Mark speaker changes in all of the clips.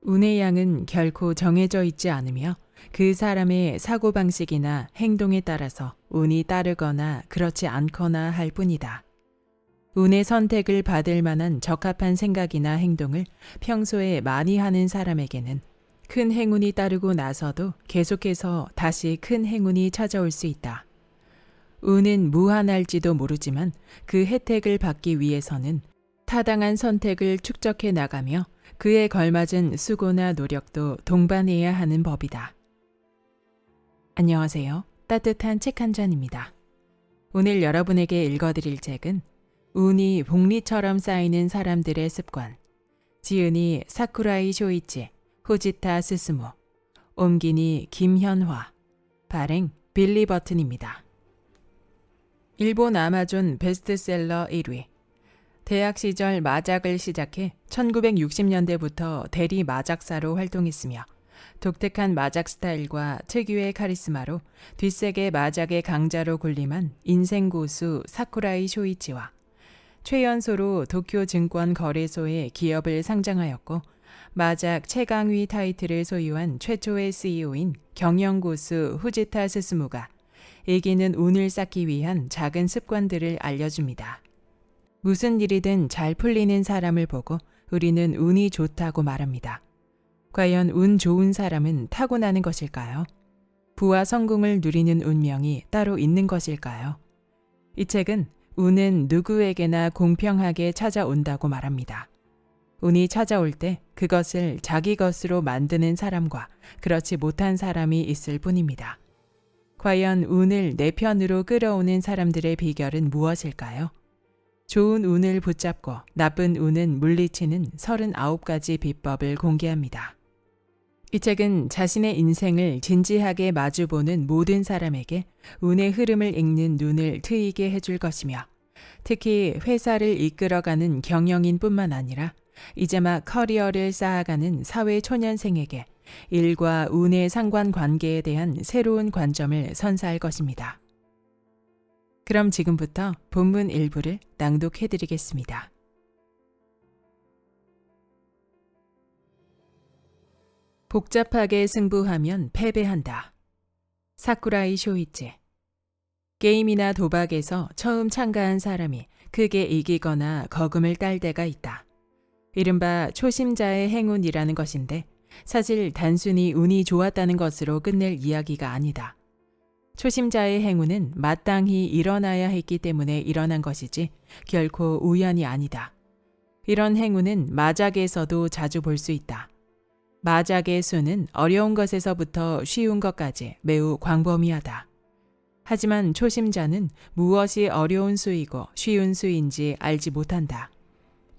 Speaker 1: 운의 양은 결코 정해져 있지 않으며 그 사람의 사고방식이나 행동에 따라서 운이 따르거나 그렇지 않거나 할 뿐이다. 운의 선택을 받을 만한 적합한 생각이나 행동을 평소에 많이 하는 사람에게는 큰 행운이 따르고 나서도 계속해서 다시 큰 행운이 찾아올 수 있다. 운은 무한할지도 모르지만 그 혜택을 받기 위해서는 타당한 선택을 축적해 나가며 그에 걸맞은 수고나 노력도 동반해야 하는 법이다. 안녕하세요. 따뜻한 책 한 잔입니다. 오늘 여러분에게 읽어드릴 책은 운이 복리처럼 쌓이는 사람들의 습관, 지은이 사쿠라이 쇼이치, 후지타 스스무, 옮기니 김현화, 발행 빌리 버튼입니다. 일본 아마존 베스트셀러 1위. 대학 시절 마작을 시작해 1960년대부터 대리 마작사로 활동했으며 독특한 마작 스타일과 특유의 카리스마로 뒷세계 마작의 강자로 군림한 인생 고수 사쿠라이 쇼이치와 최연소로 도쿄 증권 거래소에 기업을 상장하였고 마작 최강위 타이틀을 소유한 최초의 CEO인 경영고수 후지타 스스무가 이기는 운을 쌓기 위한 작은 습관들을 알려줍니다. 무슨 일이든 잘 풀리는 사람을 보고 우리는 운이 좋다고 말합니다. 과연 운 좋은 사람은 타고나는 것일까요? 부와 성공을 누리는 운명이 따로 있는 것일까요? 이 책은 운은 누구에게나 공평하게 찾아온다고 말합니다. 운이 찾아올 때 그것을 자기 것으로 만드는 사람과 그렇지 못한 사람이 있을 뿐입니다. 과연 운을 내 편으로 끌어오는 사람들의 비결은 무엇일까요? 좋은 운을 붙잡고 나쁜 운은 물리치는 39가지 비법을 공개합니다. 이 책은 자신의 인생을 진지하게 마주보는 모든 사람에게 운의 흐름을 읽는 눈을 트이게 해줄 것이며 특히 회사를 이끌어가는 경영인 뿐만 아니라 이제 막 커리어를 쌓아가는 사회 초년생에게 일과 운의 상관관계에 대한 새로운 관점을 선사할 것입니다. 그럼 지금부터 본문 일부를 낭독해 드리겠습니다. 복잡하게 승부하면 패배한다. 사쿠라이 쇼이치. 게임이나 도박에서 처음 참가한 사람이 크게 이기거나 거금을 딸 때가 있다. 이른바 초심자의 행운이라는 것인데 사실 단순히 운이 좋았다는 것으로 끝낼 이야기가 아니다. 초심자의 행운은 마땅히 일어나야 했기 때문에 일어난 것이지 결코 우연이 아니다. 이런 행운은 마작에서도 자주 볼 수 있다. 마작의 수는 어려운 것에서부터 쉬운 것까지 매우 광범위하다. 하지만 초심자는 무엇이 어려운 수이고 쉬운 수인지 알지 못한다.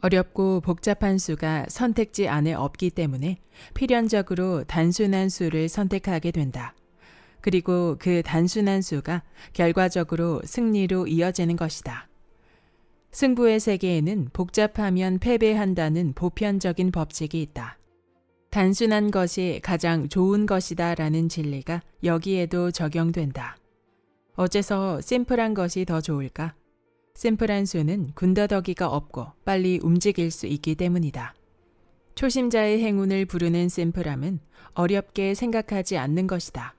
Speaker 1: 어렵고 복잡한 수가 선택지 안에 없기 때문에 필연적으로 단순한 수를 선택하게 된다. 그리고 그 단순한 수가 결과적으로 승리로 이어지는 것이다. 승부의 세계에는 복잡하면 패배한다는 보편적인 법칙이 있다. 단순한 것이 가장 좋은 것이다 라는 진리가 여기에도 적용된다. 어째서 심플한 것이 더 좋을까? 심플한 수는 군더더기가 없고 빨리 움직일 수 있기 때문이다. 초심자의 행운을 부르는 심플함은 어렵게 생각하지 않는 것이다.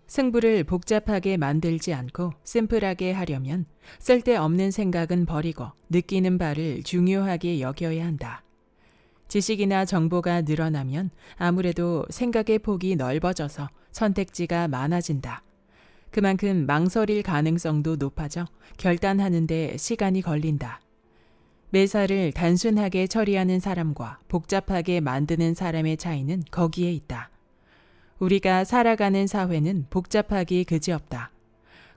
Speaker 1: 승부를 복잡하게 만들지 않고 심플하게 하려면 쓸데없는 생각은 버리고 느끼는 바를 중요하게 여겨야 한다. 지식이나 정보가 늘어나면 아무래도 생각의 폭이 넓어져서 선택지가 많아진다. 그만큼 망설일 가능성도 높아져 결단하는 데 시간이 걸린다. 매사를 단순하게 처리하는 사람과 복잡하게 만드는 사람의 차이는 거기에 있다. 우리가 살아가는 사회는 복잡하기 그지없다.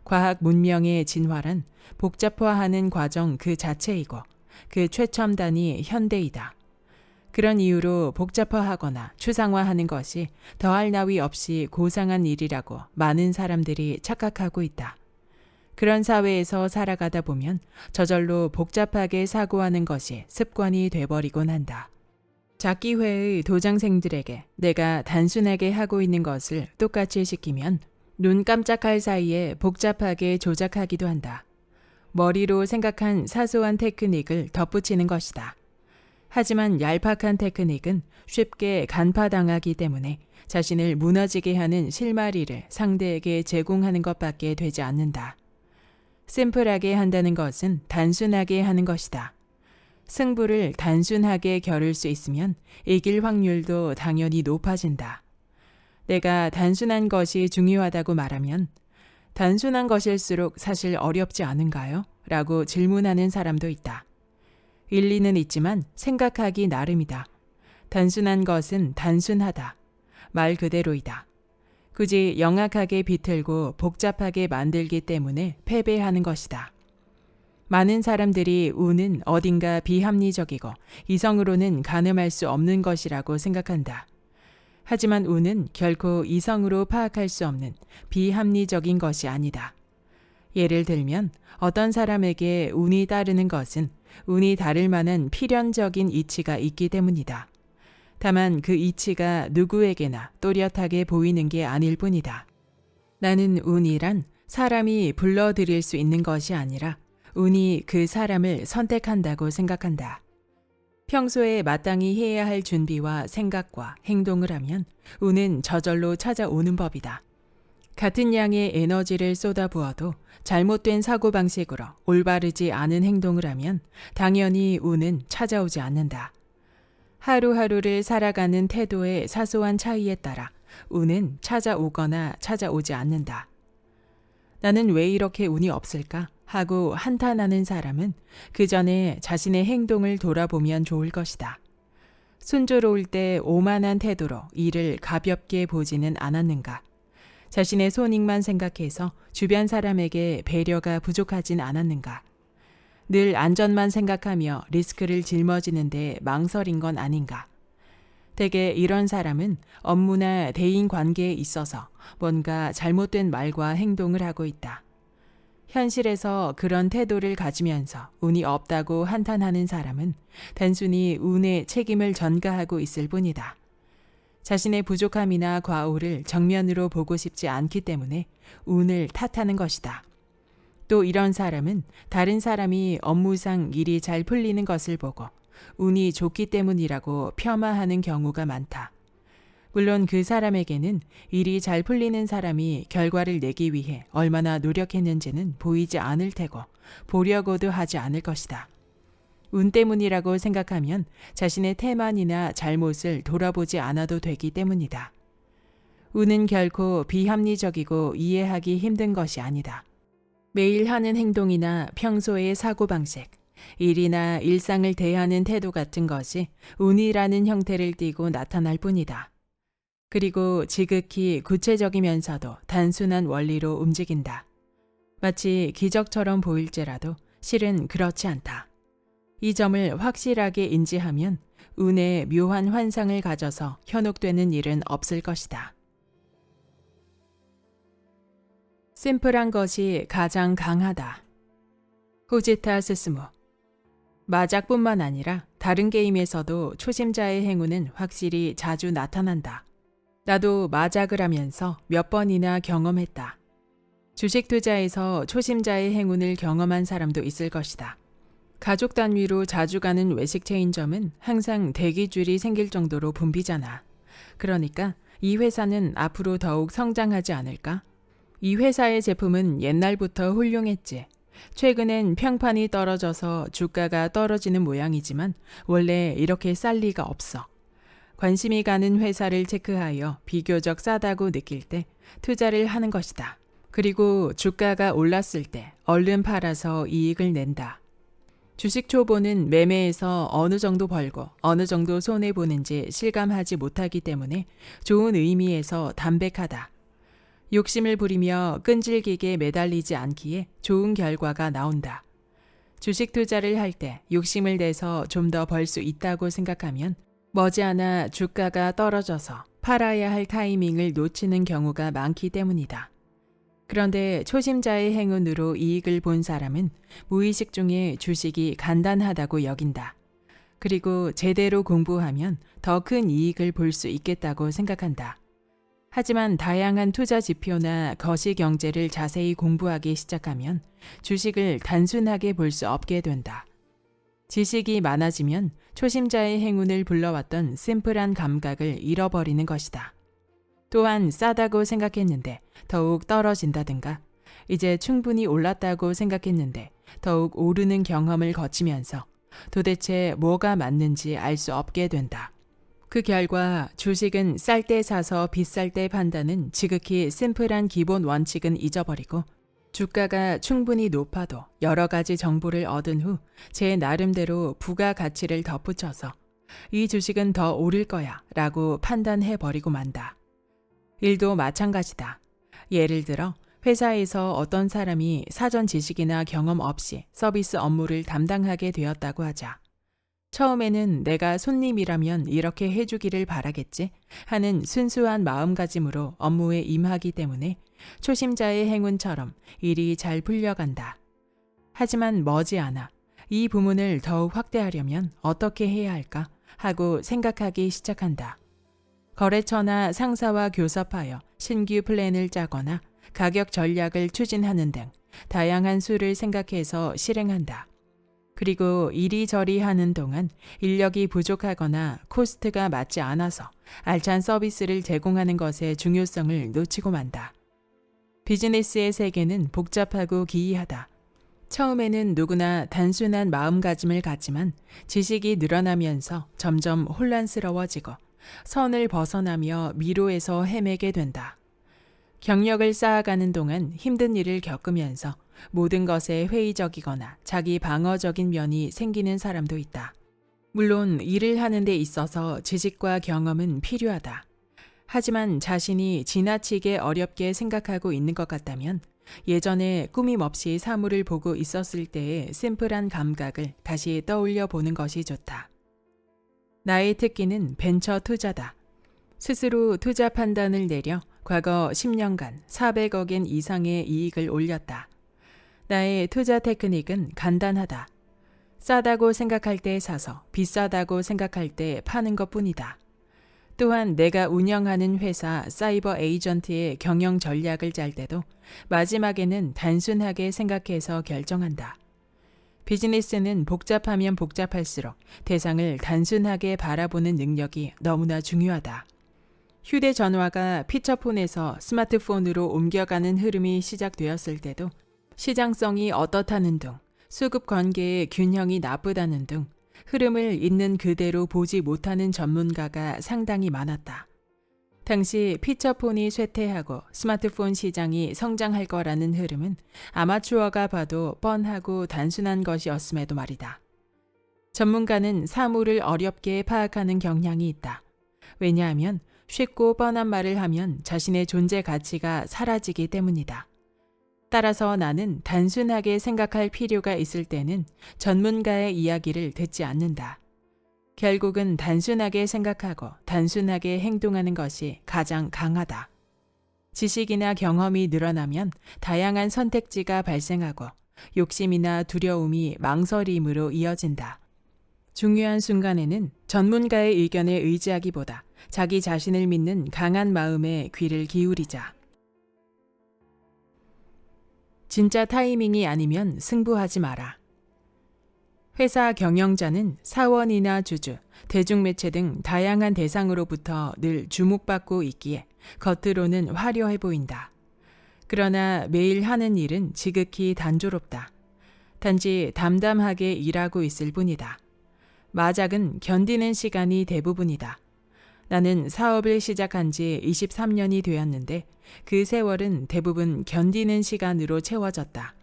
Speaker 1: 과학 문명의 진화란 복잡화하는 과정 그 자체이고 그 최첨단이 현대이다. 그런 이유로 복잡화하거나 추상화하는 것이 더할 나위 없이 고상한 일이라고 많은 사람들이 착각하고 있다. 그런 사회에서 살아가다 보면 저절로 복잡하게 사고하는 것이 습관이 돼버리곤 한다. 작기회의 도장생들에게 내가 단순하게 하고 있는 것을 똑같이 시키면 눈 깜짝할 사이에 복잡하게 조작하기도 한다. 머리로 생각한 사소한 테크닉을 덧붙이는 것이다. 하지만 얄팍한 테크닉은 쉽게 간파당하기 때문에 자신을 무너지게 하는 실마리를 상대에게 제공하는 것밖에 되지 않는다. 심플하게 한다는 것은 단순하게 하는 것이다. 승부를 단순하게 겨룰 수 있으면 이길 확률도 당연히 높아진다. 내가 단순한 것이 중요하다고 말하면 단순한 것일수록 사실 어렵지 않은가요? 라고 질문하는 사람도 있다. 일리는 있지만 생각하기 나름이다. 단순한 것은 단순하다. 말 그대로이다. 굳이 영악하게 비틀고 복잡하게 만들기 때문에 패배하는 것이다. 많은 사람들이 운은 어딘가 비합리적이고 이성으로는 가늠할 수 없는 것이라고 생각한다. 하지만 운은 결코 이성으로 파악할 수 없는 비합리적인 것이 아니다. 예를 들면 어떤 사람에게 운이 따르는 것은 운이 다를 만한 필연적인 이치가 있기 때문이다. 다만 그 이치가 누구에게나 또렷하게 보이는 게 아닐 뿐이다. 나는 운이란 사람이 불러들일 수 있는 것이 아니라 운이 그 사람을 선택한다고 생각한다. 평소에 마땅히 해야 할 준비와 생각과 행동을 하면 운은 저절로 찾아오는 법이다. 같은 양의 에너지를 쏟아부어도 잘못된 사고방식으로 올바르지 않은 행동을 하면 당연히 운은 찾아오지 않는다. 하루하루를 살아가는 태도의 사소한 차이에 따라 운은 찾아오거나 찾아오지 않는다. 나는 왜 이렇게 운이 없을까? 하고 한탄하는 사람은 그 전에 자신의 행동을 돌아보면 좋을 것이다. 순조로울 때 오만한 태도로 일을 가볍게 보지는 않았는가? 자신의 손익만 생각해서 주변 사람에게 배려가 부족하진 않았는가? 늘 안전만 생각하며 리스크를 짊어지는데 망설인 건 아닌가? 대개 이런 사람은 업무나 대인 관계에 있어서 뭔가 잘못된 말과 행동을 하고 있다. 현실에서 그런 태도를 가지면서 운이 없다고 한탄하는 사람은 단순히 운의 책임을 전가하고 있을 뿐이다. 자신의 부족함이나 과오를 정면으로 보고 싶지 않기 때문에 운을 탓하는 것이다. 또 이런 사람은 다른 사람이 업무상 일이 잘 풀리는 것을 보고 운이 좋기 때문이라고 폄하하는 경우가 많다. 물론 그 사람에게는 일이 잘 풀리는 사람이 결과를 내기 위해 얼마나 노력했는지는 보이지 않을 테고 보려고도 하지 않을 것이다. 운 때문이라고 생각하면 자신의 태만이나 잘못을 돌아보지 않아도 되기 때문이다. 운은 결코 비합리적이고 이해하기 힘든 것이 아니다. 매일 하는 행동이나 평소의 사고방식, 일이나 일상을 대하는 태도 같은 것이 운이라는 형태를 띠고 나타날 뿐이다. 그리고 지극히 구체적이면서도 단순한 원리로 움직인다. 마치 기적처럼 보일지라도 실은 그렇지 않다. 이 점을 확실하게 인지하면 운의 묘한 환상을 가져서 현혹되는 일은 없을 것이다. 심플한 것이 가장 강하다. 후지타 스스무. 마작뿐만 아니라 다른 게임에서도 초심자의 행운은 확실히 자주 나타난다. 나도 마작을 하면서 몇 번이나 경험했다. 주식 투자에서 초심자의 행운을 경험한 사람도 있을 것이다. 가족 단위로 자주 가는 외식 체인점은 항상 대기줄이 생길 정도로 붐비잖아. 그러니까 이 회사는 앞으로 더욱 성장하지 않을까? 이 회사의 제품은 옛날부터 훌륭했지. 최근엔 평판이 떨어져서 주가가 떨어지는 모양이지만 원래 이렇게 쌀 리가 없어. 관심이 가는 회사를 체크하여 비교적 싸다고 느낄 때 투자를 하는 것이다. 그리고 주가가 올랐을 때 얼른 팔아서 이익을 낸다. 주식 초보는 매매에서 어느 정도 벌고 어느 정도 손해보는지 실감하지 못하기 때문에 좋은 의미에서 담백하다. 욕심을 부리며 끈질기게 매달리지 않기에 좋은 결과가 나온다. 주식 투자를 할 때 욕심을 내서 좀 더 벌 수 있다고 생각하면 머지않아 주가가 떨어져서 팔아야 할 타이밍을 놓치는 경우가 많기 때문이다. 그런데 초심자의 행운으로 이익을 본 사람은 무의식 중에 주식이 간단하다고 여긴다. 그리고 제대로 공부하면 더 큰 이익을 볼 수 있겠다고 생각한다. 하지만 다양한 투자 지표나 거시 경제를 자세히 공부하기 시작하면 주식을 단순하게 볼 수 없게 된다. 지식이 많아지면 초심자의 행운을 불러왔던 심플한 감각을 잃어버리는 것이다. 또한 싸다고 생각했는데 더욱 떨어진다든가, 이제 충분히 올랐다고 생각했는데 더욱 오르는 경험을 거치면서 도대체 뭐가 맞는지 알 수 없게 된다. 그 결과 주식은 쌀 때 사서 비쌀 때 판다는 지극히 심플한 기본 원칙은 잊어버리고, 주가가 충분히 높아도 여러 가지 정보를 얻은 후 제 나름대로 부가가치를 덧붙여서 이 주식은 더 오를 거야 라고 판단해버리고 만다. 일도 마찬가지다. 예를 들어 회사에서 어떤 사람이 사전 지식이나 경험 없이 서비스 업무를 담당하게 되었다고 하자. 처음에는 내가 손님이라면 이렇게 해주기를 바라겠지 하는 순수한 마음가짐으로 업무에 임하기 때문에 초심자의 행운처럼 일이 잘 풀려간다. 하지만 머지않아 이 부문을 더욱 확대하려면 어떻게 해야 할까 하고 생각하기 시작한다. 거래처나 상사와 교섭하여 신규 플랜을 짜거나 가격 전략을 추진하는 등 다양한 수를 생각해서 실행한다. 그리고 이리저리 하는 동안 인력이 부족하거나 코스트가 맞지 않아서 알찬 서비스를 제공하는 것의 중요성을 놓치고 만다. 비즈니스의 세계는 복잡하고 기이하다. 처음에는 누구나 단순한 마음가짐을 갖지만 지식이 늘어나면서 점점 혼란스러워지고 선을 벗어나며 미로에서 헤매게 된다. 경력을 쌓아가는 동안 힘든 일을 겪으면서 모든 것에 회의적이거나 자기 방어적인 면이 생기는 사람도 있다. 물론 일을 하는 데 있어서 지식과 경험은 필요하다. 하지만 자신이 지나치게 어렵게 생각하고 있는 것 같다면 예전에 꾸밈없이 사물을 보고 있었을 때의 심플한 감각을 다시 떠올려 보는 것이 좋다. 나의 특기는 벤처 투자다. 스스로 투자 판단을 내려 과거 10년간 400억엔 이상의 이익을 올렸다. 나의 투자 테크닉은 간단하다. 싸다고 생각할 때 사서 비싸다고 생각할 때 파는 것뿐이다. 또한 내가 운영하는 회사 사이버 에이전트의 경영 전략을 짤 때도 마지막에는 단순하게 생각해서 결정한다. 비즈니스는 복잡하면 복잡할수록 대상을 단순하게 바라보는 능력이 너무나 중요하다. 휴대전화가 피처폰에서 스마트폰으로 옮겨가는 흐름이 시작되었을 때도 시장성이 어떻다는 등, 수급 관계의 균형이 나쁘다는 등 흐름을 있는 그대로 보지 못하는 전문가가 상당히 많았다. 당시 피처폰이 쇠퇴하고 스마트폰 시장이 성장할 거라는 흐름은 아마추어가 봐도 뻔하고 단순한 것이었음에도 말이다. 전문가는 사물을 어렵게 파악하는 경향이 있다. 왜냐하면 쉽고 뻔한 말을 하면 자신의 존재 가치가 사라지기 때문이다. 따라서 나는 단순하게 생각할 필요가 있을 때는 전문가의 이야기를 듣지 않는다. 결국은 단순하게 생각하고 단순하게 행동하는 것이 가장 강하다. 지식이나 경험이 늘어나면 다양한 선택지가 발생하고 욕심이나 두려움이 망설임으로 이어진다. 중요한 순간에는 전문가의 의견에 의지하기보다 자기 자신을 믿는 강한 마음에 귀를 기울이자. 진짜 타이밍이 아니면 승부하지 마라. 회사 경영자는 사원이나 주주, 대중매체 등 다양한 대상으로부터 늘 주목받고 있기에 겉으로는 화려해 보인다. 그러나 매일 하는 일은 지극히 단조롭다. 단지 담담하게 일하고 있을 뿐이다. 마작은 견디는 시간이 대부분이다. 나는 사업을 시작한 지 23년이 되었는데 그 세월은 대부분 견디는 시간으로 채워졌다.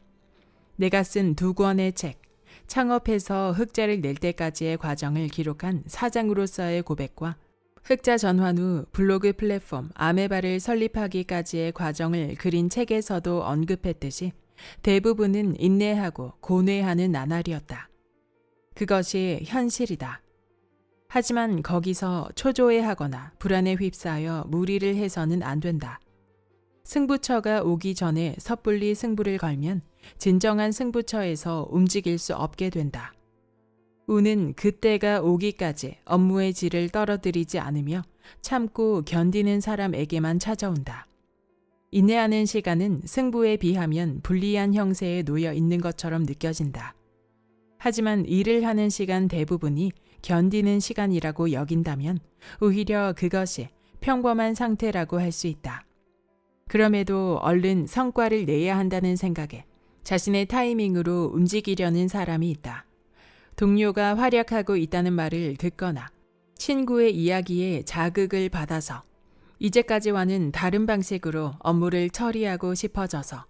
Speaker 1: 내가 쓴 2권의 책, 창업해서 흑자를 낼 때까지의 과정을 기록한 사장으로서의 고백과 흑자 전환 후 블로그 플랫폼 아메바를 설립하기까지의 과정을 그린 책에서도 언급했듯이 대부분은 인내하고 고뇌하는 나날이었다. 그것이 현실이다. 하지만 거기서 초조해하거나 불안에 휩싸여 무리를 해서는 안 된다. 승부처가 오기 전에 섣불리 승부를 걸면 진정한 승부처에서 움직일 수 없게 된다. 운은 그때가 오기까지 업무의 질을 떨어뜨리지 않으며 참고 견디는 사람에게만 찾아온다. 인내하는 시간은 승부에 비하면 불리한 형세에 놓여 있는 것처럼 느껴진다. 하지만 일을 하는 시간 대부분이 견디는 시간이라고 여긴다면 오히려 그것이 평범한 상태라고 할 수 있다. 그럼에도 얼른 성과를 내야 한다는 생각에 자신의 타이밍으로 움직이려는 사람이 있다. 동료가 활약하고 있다는 말을 듣거나 친구의 이야기에 자극을 받아서 이제까지와는 다른 방식으로 업무를 처리하고 싶어져서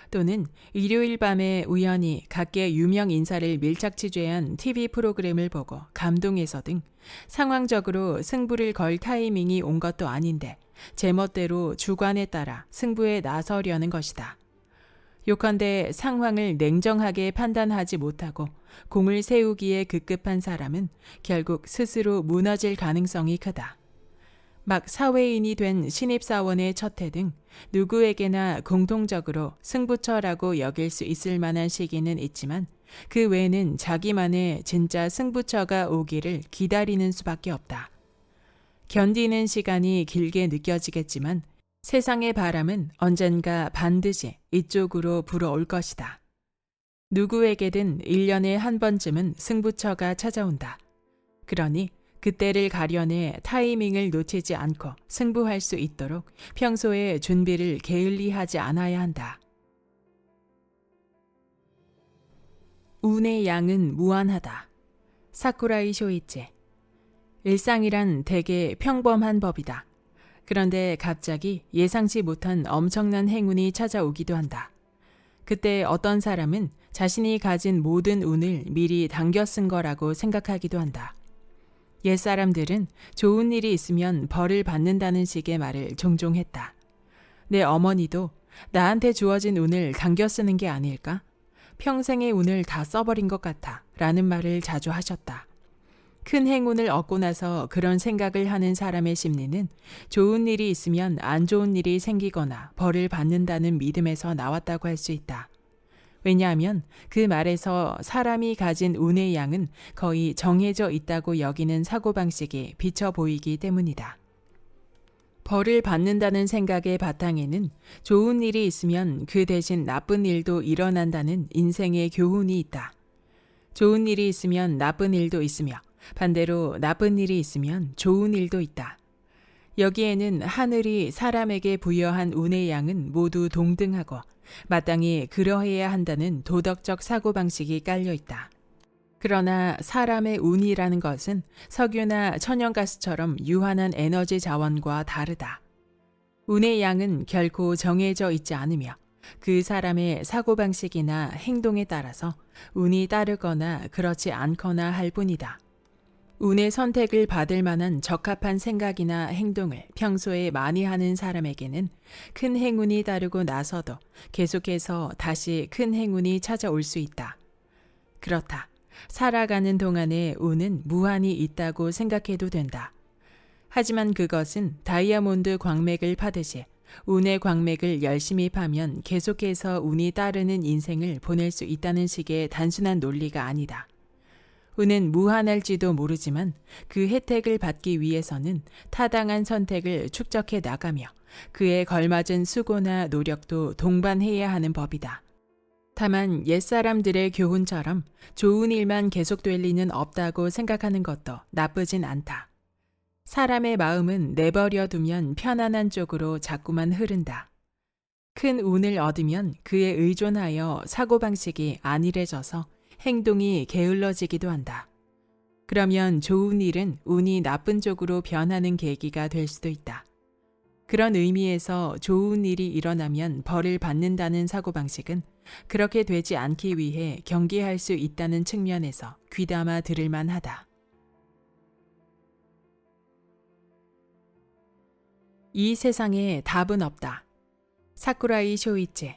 Speaker 1: 또는 일요일 밤에 우연히 각계 유명 인사를 밀착 취재한 TV 프로그램을 보고 감동해서 등 상황적으로 승부를 걸 타이밍이 온 것도 아닌데 제멋대로 주관에 따라 승부에 나서려는 것이다. 요컨대 상황을 냉정하게 판단하지 못하고 공을 세우기에 급급한 사람은 결국 스스로 무너질 가능성이 크다. 막 사회인이 된 신입사원의 첫 해 등 누구에게나 공통적으로 승부처라고 여길 수 있을 만한 시기는 있지만 그 외에는 자기만의 진짜 승부처가 오기를 기다리는 수밖에 없다. 견디는 시간이 길게 느껴지겠지만 세상의 바람은 언젠가 반드시 이쪽으로 불어올 것이다. 누구에게든 1년에 한 번쯤은 승부처가 찾아온다. 그러니 그때를 가려내 타이밍을 놓치지 않고 승부할 수 있도록 평소에 준비를 게을리하지 않아야 한다. 운의 양은 무한하다. 사쿠라이 쇼이치. 일상이란 되게 평범한 법이다. 그런데 갑자기 예상치 못한 엄청난 행운이 찾아오기도 한다. 그때 어떤 사람은 자신이 가진 모든 운을 미리 당겨 쓴 거라고 생각하기도 한다. 옛사람들은 좋은 일이 있으면 벌을 받는다는 식의 말을 종종 했다. 내 어머니도 나한테 주어진 운을 당겨 쓰는 게 아닐까? 평생의 운을 다 써버린 것 같아 라는 말을 자주 하셨다. 큰 행운을 얻고 나서 그런 생각을 하는 사람의 심리는 좋은 일이 있으면 안 좋은 일이 생기거나 벌을 받는다는 믿음에서 나왔다고 할 수 있다. 왜냐하면 그 말에서 사람이 가진 운의 양은 거의 정해져 있다고 여기는 사고방식이 비쳐 보이기 때문이다. 벌을 받는다는 생각의 바탕에는 좋은 일이 있으면 그 대신 나쁜 일도 일어난다는 인생의 교훈이 있다. 좋은 일이 있으면 나쁜 일도 있으며 반대로 나쁜 일이 있으면 좋은 일도 있다. 여기에는 하늘이 사람에게 부여한 운의 양은 모두 동등하고 마땅히 그러해야 한다는 도덕적 사고방식이 깔려 있다. 그러나 사람의 운이라는 것은 석유나 천연가스처럼 유한한 에너지 자원과 다르다. 운의 양은 결코 정해져 있지 않으며 그 사람의 사고방식이나 행동에 따라서 운이 따르거나 그렇지 않거나 할 뿐이다. 운의 선택을 받을 만한 적합한 생각이나 행동을 평소에 많이 하는 사람에게는 큰 행운이 따르고 나서도 계속해서 다시 큰 행운이 찾아올 수 있다. 그렇다. 살아가는 동안에 운은 무한히 있다고 생각해도 된다. 하지만 그것은 다이아몬드 광맥을 파듯이 운의 광맥을 열심히 파면 계속해서 운이 따르는 인생을 보낼 수 있다는 식의 단순한 논리가 아니다. 운은 무한할지도 모르지만 그 혜택을 받기 위해서는 타당한 선택을 축적해 나가며 그에 걸맞은 수고나 노력도 동반해야 하는 법이다. 다만 옛사람들의 교훈처럼 좋은 일만 계속될 리는 없다고 생각하는 것도 나쁘진 않다. 사람의 마음은 내버려 두면 편안한 쪽으로 자꾸만 흐른다. 큰 운을 얻으면 그에 의존하여 사고방식이 안일해져서 행동이 게을러지기도 한다. 그러면 좋은 일은 운이 나쁜 쪽으로 변하는 계기가 될 수도 있다. 그런 의미에서 좋은 일이 일어나면 벌을 받는다는 사고방식은 그렇게 되지 않기 위해 경계할 수 있다는 측면에서 귀담아 들을 만하다. 이 세상에 답은 없다. 사쿠라이 쇼이치.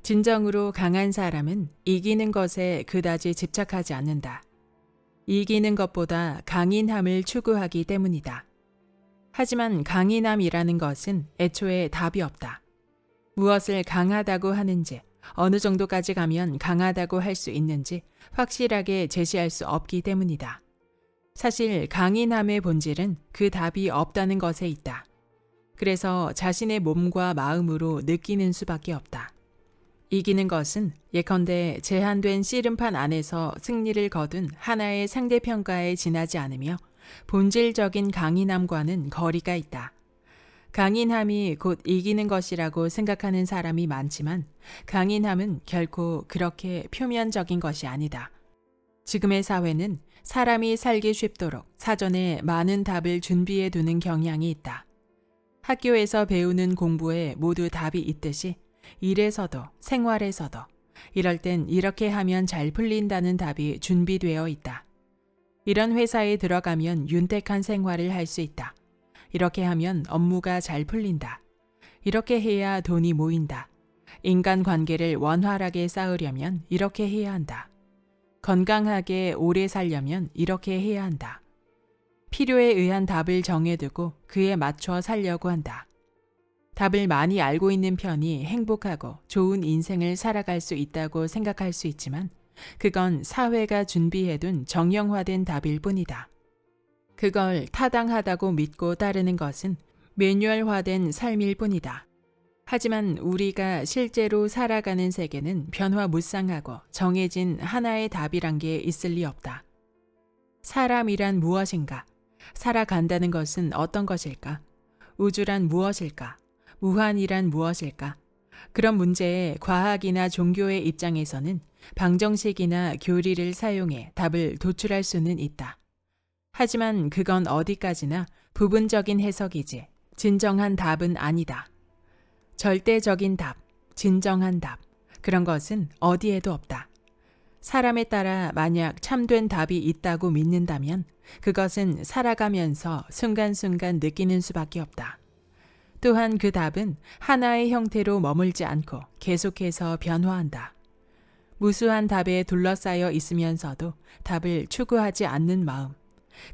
Speaker 1: 진정으로 강한 사람은 이기는 것에 그다지 집착하지 않는다. 이기는 것보다 강인함을 추구하기 때문이다. 하지만 강인함이라는 것은 애초에 답이 없다. 무엇을 강하다고 하는지, 어느 정도까지 가면 강하다고 할 수 있는지 확실하게 제시할 수 없기 때문이다. 사실 강인함의 본질은 그 답이 없다는 것에 있다. 그래서 자신의 몸과 마음으로 느끼는 수밖에 없다. 이기는 것은 예컨대 제한된 씨름판 안에서 승리를 거둔 하나의 상대평가에 지나지 않으며 본질적인 강인함과는 거리가 있다. 강인함이 곧 이기는 것이라고 생각하는 사람이 많지만 강인함은 결코 그렇게 표면적인 것이 아니다. 지금의 사회는 사람이 살기 쉽도록 사전에 많은 답을 준비해 두는 경향이 있다. 학교에서 배우는 공부에 모두 답이 있듯이 일에서도 생활에서도 이럴 땐 이렇게 하면 잘 풀린다는 답이 준비되어 있다. 이런 회사에 들어가면 윤택한 생활을 할 수 있다. 이렇게 하면 업무가 잘 풀린다. 이렇게 해야 돈이 모인다. 인간관계를 원활하게 쌓으려면 이렇게 해야 한다. 건강하게 오래 살려면 이렇게 해야 한다. 필요에 의한 답을 정해두고 그에 맞춰 살려고 한다. 답을 많이 알고 있는 편이 행복하고 좋은 인생을 살아갈 수 있다고 생각할 수 있지만 그건 사회가 준비해둔 정형화된 답일 뿐이다. 그걸 타당하다고 믿고 따르는 것은 매뉴얼화된 삶일 뿐이다. 하지만 우리가 실제로 살아가는 세계는 변화무쌍하고 정해진 하나의 답이란 게 있을 리 없다. 사람이란 무엇인가? 살아간다는 것은 어떤 것일까? 우주란 무엇일까? 무한이란 무엇일까? 그런 문제에 과학이나 종교의 입장에서는 방정식이나 교리를 사용해 답을 도출할 수는 있다. 하지만 그건 어디까지나 부분적인 해석이지 진정한 답은 아니다. 절대적인 답, 진정한 답, 그런 것은 어디에도 없다. 사람에 따라 만약 참된 답이 있다고 믿는다면 그것은 살아가면서 순간순간 느끼는 수밖에 없다. 또한 그 답은 하나의 형태로 머물지 않고 계속해서 변화한다. 무수한 답에 둘러싸여 있으면서도 답을 추구하지 않는 마음,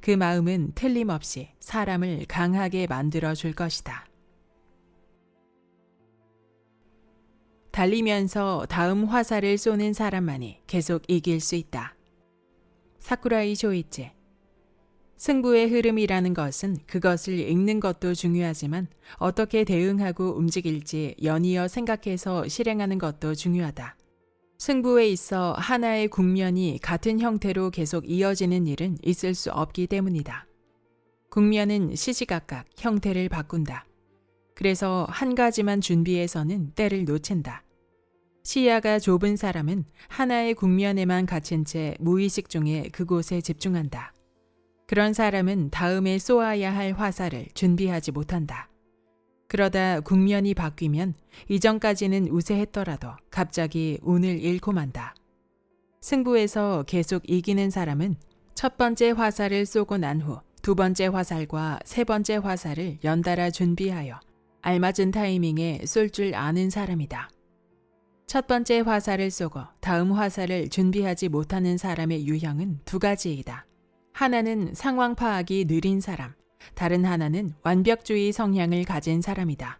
Speaker 1: 그 마음은 틀림없이 사람을 강하게 만들어 줄 것이다. 달리면서 다음 화살을 쏘는 사람만이 계속 이길 수 있다. 사쿠라이 쇼이치. 승부의 흐름이라는 것은 그것을 읽는 것도 중요하지만 어떻게 대응하고 움직일지 연이어 생각해서 실행하는 것도 중요하다. 승부에 있어 하나의 국면이 같은 형태로 계속 이어지는 일은 있을 수 없기 때문이다. 국면은 시시각각 형태를 바꾼다. 그래서 한 가지만 준비해서는 때를 놓친다. 시야가 좁은 사람은 하나의 국면에만 갇힌 채 무의식 중에 그곳에 집중한다. 그런 사람은 다음에 쏘아야 할 화살을 준비하지 못한다. 그러다 국면이 바뀌면 이전까지는 우세했더라도 갑자기 운을 잃고 만다. 승부에서 계속 이기는 사람은 첫 번째 화살을 쏘고 난 후 두 번째 화살과 세 번째 화살을 연달아 준비하여 알맞은 타이밍에 쏠 줄 아는 사람이다. 첫 번째 화살을 쏘고 다음 화살을 준비하지 못하는 사람의 유형은 두 가지이다. 하나는 상황 파악이 느린 사람, 다른 하나는 완벽주의 성향을 가진 사람이다.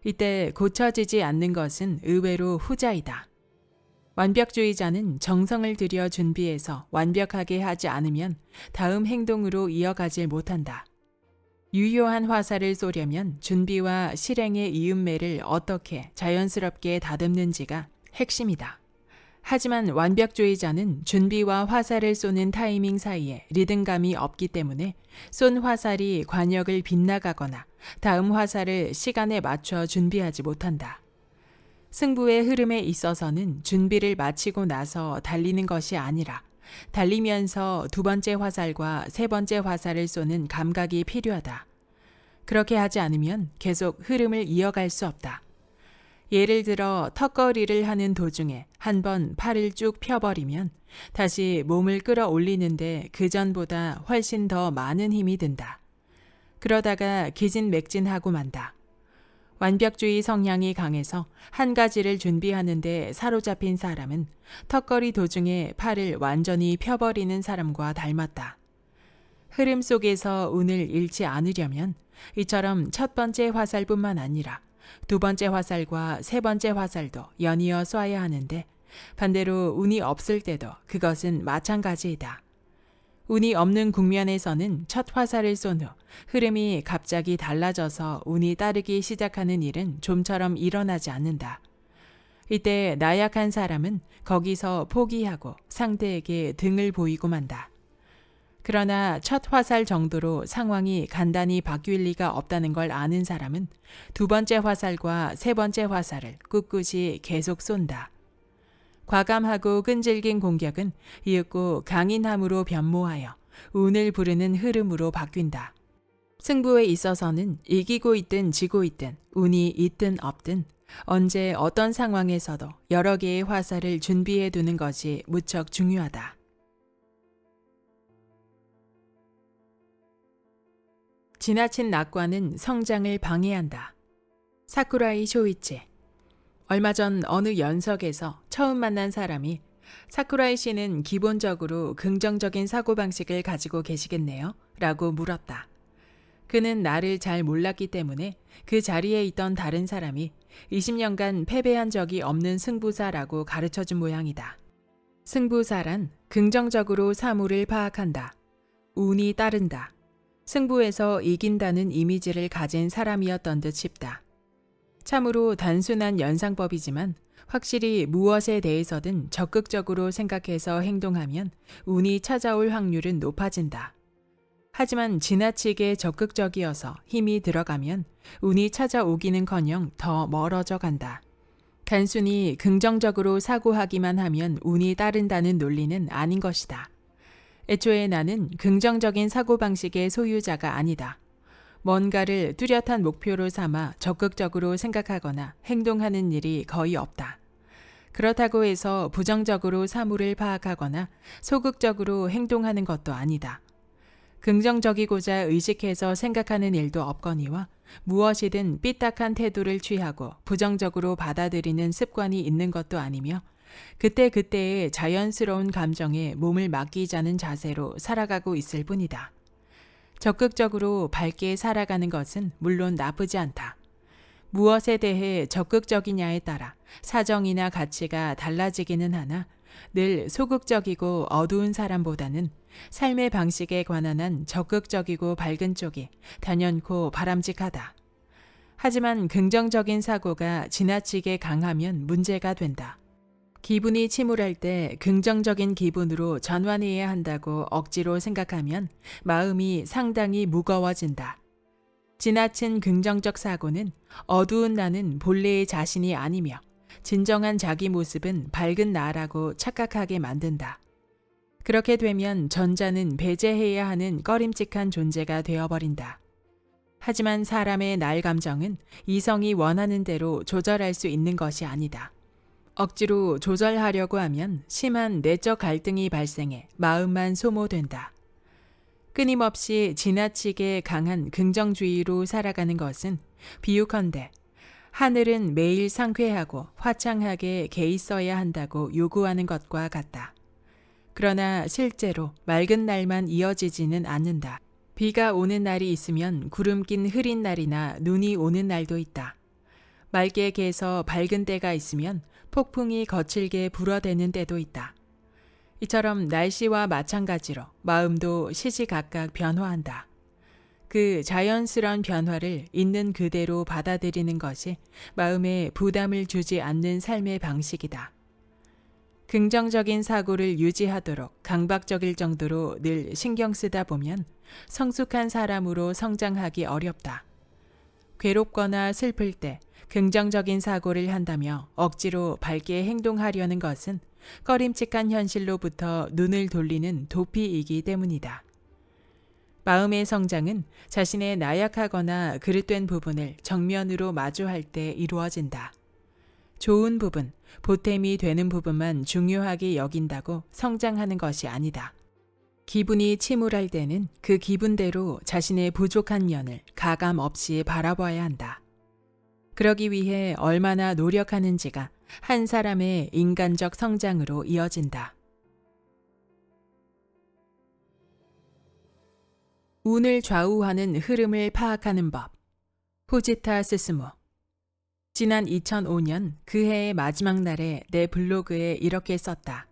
Speaker 1: 이때 고쳐지지 않는 것은 의외로 후자이다. 완벽주의자는 정성을 들여 준비해서 완벽하게 하지 않으면 다음 행동으로 이어가질 못한다. 유효한 화살을 쏘려면 준비와 실행의 이음매를 어떻게 자연스럽게 다듬는지가 핵심이다. 하지만 완벽주의자는 준비와 화살을 쏘는 타이밍 사이에 리듬감이 없기 때문에 쏜 화살이 관역을 빗나가거나 다음 화살을 시간에 맞춰 준비하지 못한다. 승부의 흐름에 있어서는 준비를 마치고 나서 달리는 것이 아니라 달리면서 두 번째 화살과 세 번째 화살을 쏘는 감각이 필요하다. 그렇게 하지 않으면 계속 흐름을 이어갈 수 없다. 예를 들어 턱걸이를 하는 도중에 한번 팔을 쭉 펴버리면 다시 몸을 끌어올리는데 그전보다 훨씬 더 많은 힘이 든다. 그러다가 기진맥진하고 만다. 완벽주의 성향이 강해서 한 가지를 준비하는데 사로잡힌 사람은 턱걸이 도중에 팔을 완전히 펴버리는 사람과 닮았다. 흐름 속에서 운을 잃지 않으려면 이처럼 첫 번째 화살뿐만 아니라 두 번째 화살과 세 번째 화살도 연이어 쏴야 하는데 반대로 운이 없을 때도 그것은 마찬가지이다. 운이 없는 국면에서는 첫 화살을 쏜 후 흐름이 갑자기 달라져서 운이 따르기 시작하는 일은 좀처럼 일어나지 않는다. 이때 나약한 사람은 거기서 포기하고 상대에게 등을 보이고 만다. 그러나 첫 화살 정도로 상황이 간단히 바뀔 리가 없다는 걸 아는 사람은 두 번째 화살과 세 번째 화살을 꿋꿋이 계속 쏜다. 과감하고 끈질긴 공격은 이윽고 강인함으로 변모하여 운을 부르는 흐름으로 바뀐다. 승부에 있어서는 이기고 있든 지고 있든 운이 있든 없든 언제 어떤 상황에서도 여러 개의 화살을 준비해 두는 것이 무척 중요하다. 지나친 낙관은 성장을 방해한다. 사쿠라이 쇼이치. 얼마 전 어느 연석에서 처음 만난 사람이 사쿠라이 씨는 기본적으로 긍정적인 사고방식을 가지고 계시겠네요? 라고 물었다. 그는 나를 잘 몰랐기 때문에 그 자리에 있던 다른 사람이 20년간 패배한 적이 없는 승부사라고 가르쳐준 모양이다. 승부사란 긍정적으로 사물을 파악한다. 운이 따른다. 승부에서 이긴다는 이미지를 가진 사람이었던 듯 싶다. 참으로 단순한 연상법이지만 확실히 무엇에 대해서든 적극적으로 생각해서 행동하면 운이 찾아올 확률은 높아진다. 하지만 지나치게 적극적이어서 힘이 들어가면 운이 찾아오기는커녕 더 멀어져 간다. 단순히 긍정적으로 사고하기만 하면 운이 따른다는 논리는 아닌 것이다. 애초에 나는 긍정적인 사고방식의 소유자가 아니다. 뭔가를 뚜렷한 목표로 삼아 적극적으로 생각하거나 행동하는 일이 거의 없다. 그렇다고 해서 부정적으로 사물을 파악하거나 소극적으로 행동하는 것도 아니다. 긍정적이고자 의식해서 생각하는 일도 없거니와 무엇이든 삐딱한 태도를 취하고 부정적으로 받아들이는 습관이 있는 것도 아니며 그때그때의 자연스러운 감정에 몸을 맡기자는 자세로 살아가고 있을 뿐이다. 적극적으로 밝게 살아가는 것은 물론 나쁘지 않다. 무엇에 대해 적극적이냐에 따라 사정이나 가치가 달라지기는 하나 늘 소극적이고 어두운 사람보다는 삶의 방식에 관한 한 적극적이고 밝은 쪽이 단연코 바람직하다. 하지만 긍정적인 사고가 지나치게 강하면 문제가 된다. 기분이 침울할 때 긍정적인 기분으로 전환해야 한다고 억지로 생각하면 마음이 상당히 무거워진다. 지나친 긍정적 사고는 어두운 나는 본래의 자신이 아니며 진정한 자기 모습은 밝은 나라고 착각하게 만든다. 그렇게 되면 전자는 배제해야 하는 꺼림칙한 존재가 되어버린다. 하지만 사람의 날 감정은 이성이 원하는 대로 조절할 수 있는 것이 아니다. 억지로 조절하려고 하면 심한 내적 갈등이 발생해 마음만 소모된다. 끊임없이 지나치게 강한 긍정주의로 살아가는 것은 비유컨대 하늘은 매일 상쾌하고 화창하게 개 있어야 한다고 요구하는 것과 같다. 그러나 실제로 맑은 날만 이어지지는 않는다. 비가 오는 날이 있으면 구름 낀 흐린 날이나 눈이 오는 날도 있다. 맑게 개서 밝은 때가 있으면 폭풍이 거칠게 불어대는 때도 있다. 이처럼 날씨와 마찬가지로 마음도 시시각각 변화한다. 그 자연스러운 변화를 있는 그대로 받아들이는 것이 마음에 부담을 주지 않는 삶의 방식이다. 긍정적인 사고를 유지하도록 강박적일 정도로 늘 신경 쓰다 보면 성숙한 사람으로 성장하기 어렵다. 괴롭거나 슬플 때 긍정적인 사고를 한다며 억지로 밝게 행동하려는 것은 꺼림칙한 현실로부터 눈을 돌리는 도피이기 때문이다. 마음의 성장은 자신의 나약하거나 그릇된 부분을 정면으로 마주할 때 이루어진다. 좋은 부분, 보탬이 되는 부분만 중요하게 여긴다고 성장하는 것이 아니다. 기분이 침울할 때는 그 기분대로 자신의 부족한 면을 가감 없이 바라봐야 한다. 그러기 위해 얼마나 노력하는지가 한 사람의 인간적 성장으로 이어진다. 운을 좌우하는 흐름을 파악하는 법. 후지타 스스무. 지난 2005년 그 해의 마지막 날에 내 블로그에 이렇게 썼다.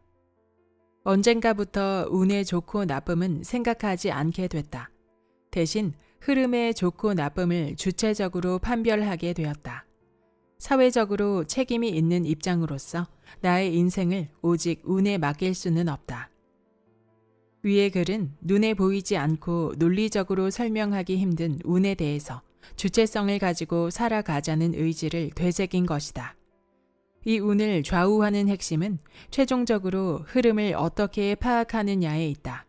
Speaker 1: 언젠가부터 운의 좋고 나쁨은 생각하지 않게 됐다. 대신 흐름의 좋고 나쁨을 주체적으로 판별하게 되었다. 사회적으로 책임이 있는 입장으로서 나의 인생을 오직 운에 맡길 수는 없다. 위의 글은 눈에 보이지 않고 논리적으로 설명하기 힘든 운에 대해서 주체성을 가지고 살아가자는 의지를 되새긴 것이다. 이 운을 좌우하는 핵심은 최종적으로 흐름을 어떻게 파악하느냐에 있다.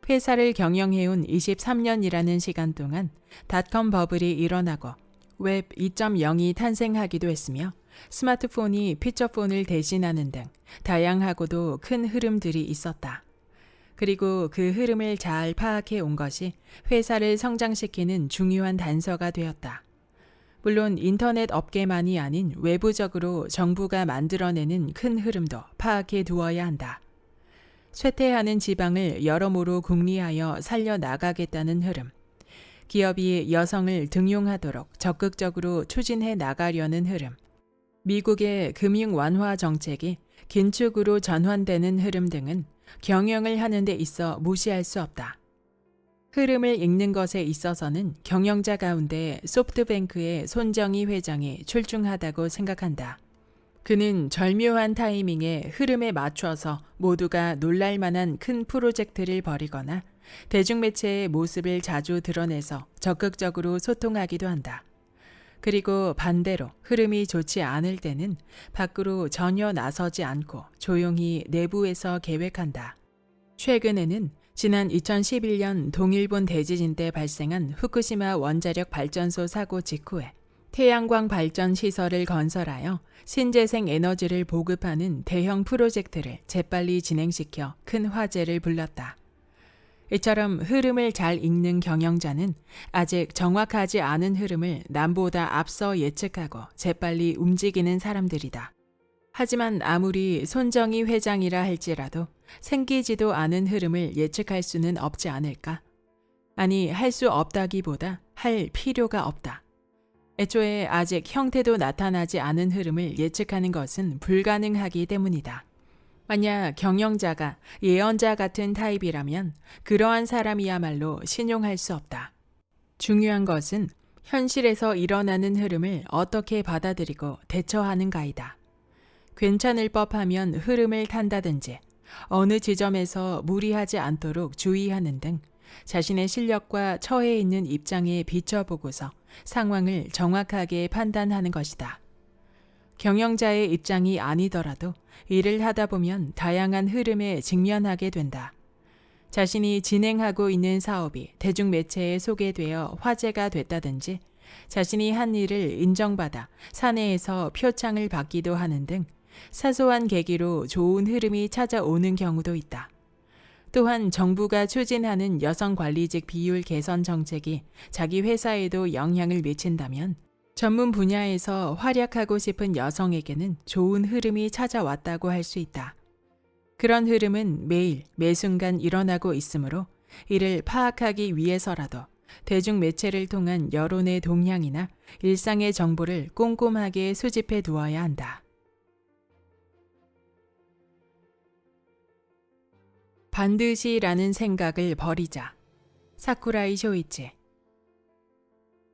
Speaker 1: 회사를 경영해온 23년이라는 시간 동안 닷컴 버블이 일어나고 웹 2.0이 탄생하기도 했으며 스마트폰이 피처폰을 대신하는 등 다양하고도 큰 흐름들이 있었다. 그리고 그 흐름을 잘 파악해 온 것이 회사를 성장시키는 중요한 단서가 되었다. 물론 인터넷 업계만이 아닌 외부적으로 정부가 만들어내는 큰 흐름도 파악해 두어야 한다. 쇠퇴하는 지방을 여러모로 국리하여 살려나가겠다는 흐름, 기업이 여성을 등용하도록 적극적으로 추진해 나가려는 흐름, 미국의 금융 완화 정책이 긴축으로 전환되는 흐름 등은 경영을 하는 데 있어 무시할 수 없다. 흐름을 읽는 것에 있어서는 경영자 가운데 소프트뱅크의 손정희 회장이 출중하다고 생각한다. 그는 절묘한 타이밍에 흐름에 맞춰서 모두가 놀랄 만한 큰 프로젝트를 벌이거나 대중매체의 모습을 자주 드러내서 적극적으로 소통하기도 한다. 그리고 반대로 흐름이 좋지 않을 때는 밖으로 전혀 나서지 않고 조용히 내부에서 계획한다. 최근에는 지난 2011년 동일본 대지진 때 발생한 후쿠시마 원자력 발전소 사고 직후에 태양광 발전 시설을 건설하여 신재생 에너지를 보급하는 대형 프로젝트를 재빨리 진행시켜 큰 화제를 불렀다. 이처럼 흐름을 잘 읽는 경영자는 아직 정확하지 않은 흐름을 남보다 앞서 예측하고 재빨리 움직이는 사람들이다. 하지만 아무리 손정희 회장이라 할지라도 생기지도 않은 흐름을 예측할 수는 없지 않을까? 아니, 할 수 없다기보다 할 필요가 없다. 애초에 아직 형태도 나타나지 않은 흐름을 예측하는 것은 불가능하기 때문이다. 만약 경영자가 예언자 같은 타입이라면 그러한 사람이야말로 신용할 수 없다. 중요한 것은 현실에서 일어나는 흐름을 어떻게 받아들이고 대처하는가이다. 괜찮을 법하면 흐름을 탄다든지 어느 지점에서 무리하지 않도록 주의하는 등 자신의 실력과 처해 있는 입장에 비춰보고서 상황을 정확하게 판단하는 것이다. 경영자의 입장이 아니더라도 일을 하다 보면 다양한 흐름에 직면하게 된다. 자신이 진행하고 있는 사업이 대중매체에 소개되어 화제가 됐다든지 자신이 한 일을 인정받아 사내에서 표창을 받기도 하는 등 사소한 계기로 좋은 흐름이 찾아오는 경우도 있다. 또한 정부가 추진하는 여성 관리직 비율 개선 정책이 자기 회사에도 영향을 미친다면 전문 분야에서 활약하고 싶은 여성에게는 좋은 흐름이 찾아왔다고 할 수 있다. 그런 흐름은 매일 매순간 일어나고 있으므로 이를 파악하기 위해서라도 대중매체를 통한 여론의 동향이나 일상의 정보를 꼼꼼하게 수집해 두어야 한다. 반드시라는 생각을 버리자. 사쿠라이 쇼이치.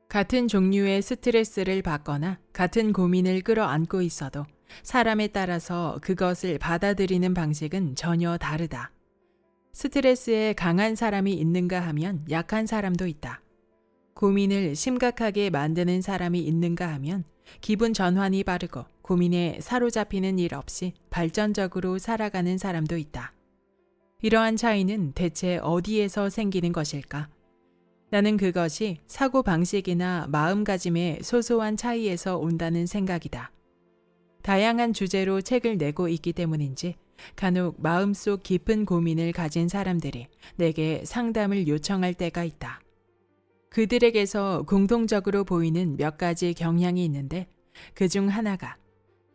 Speaker 1: 같은 종류의 스트레스를 받거나 같은 고민을 끌어안고 있어도 사람에 따라서 그것을 받아들이는 방식은 전혀 다르다. 스트레스에 강한 사람이 있는가 하면 약한 사람도 있다. 고민을 심각하게 만드는 사람이 있는가 하면 기분 전환이 빠르고 고민에 사로잡히는 일 없이 발전적으로 살아가는 사람도 있다. 이러한 차이는 대체 어디에서 생기는 것일까? 나는 그것이 사고방식이나 마음가짐의 소소한 차이에서 온다는 생각이다. 다양한 주제로 책을 내고 있기 때문인지 간혹 마음속 깊은 고민을 가진 사람들이 내게 상담을 요청할 때가 있다. 그들에게서 공통적으로 보이는 몇 가지 경향이 있는데 그중 하나가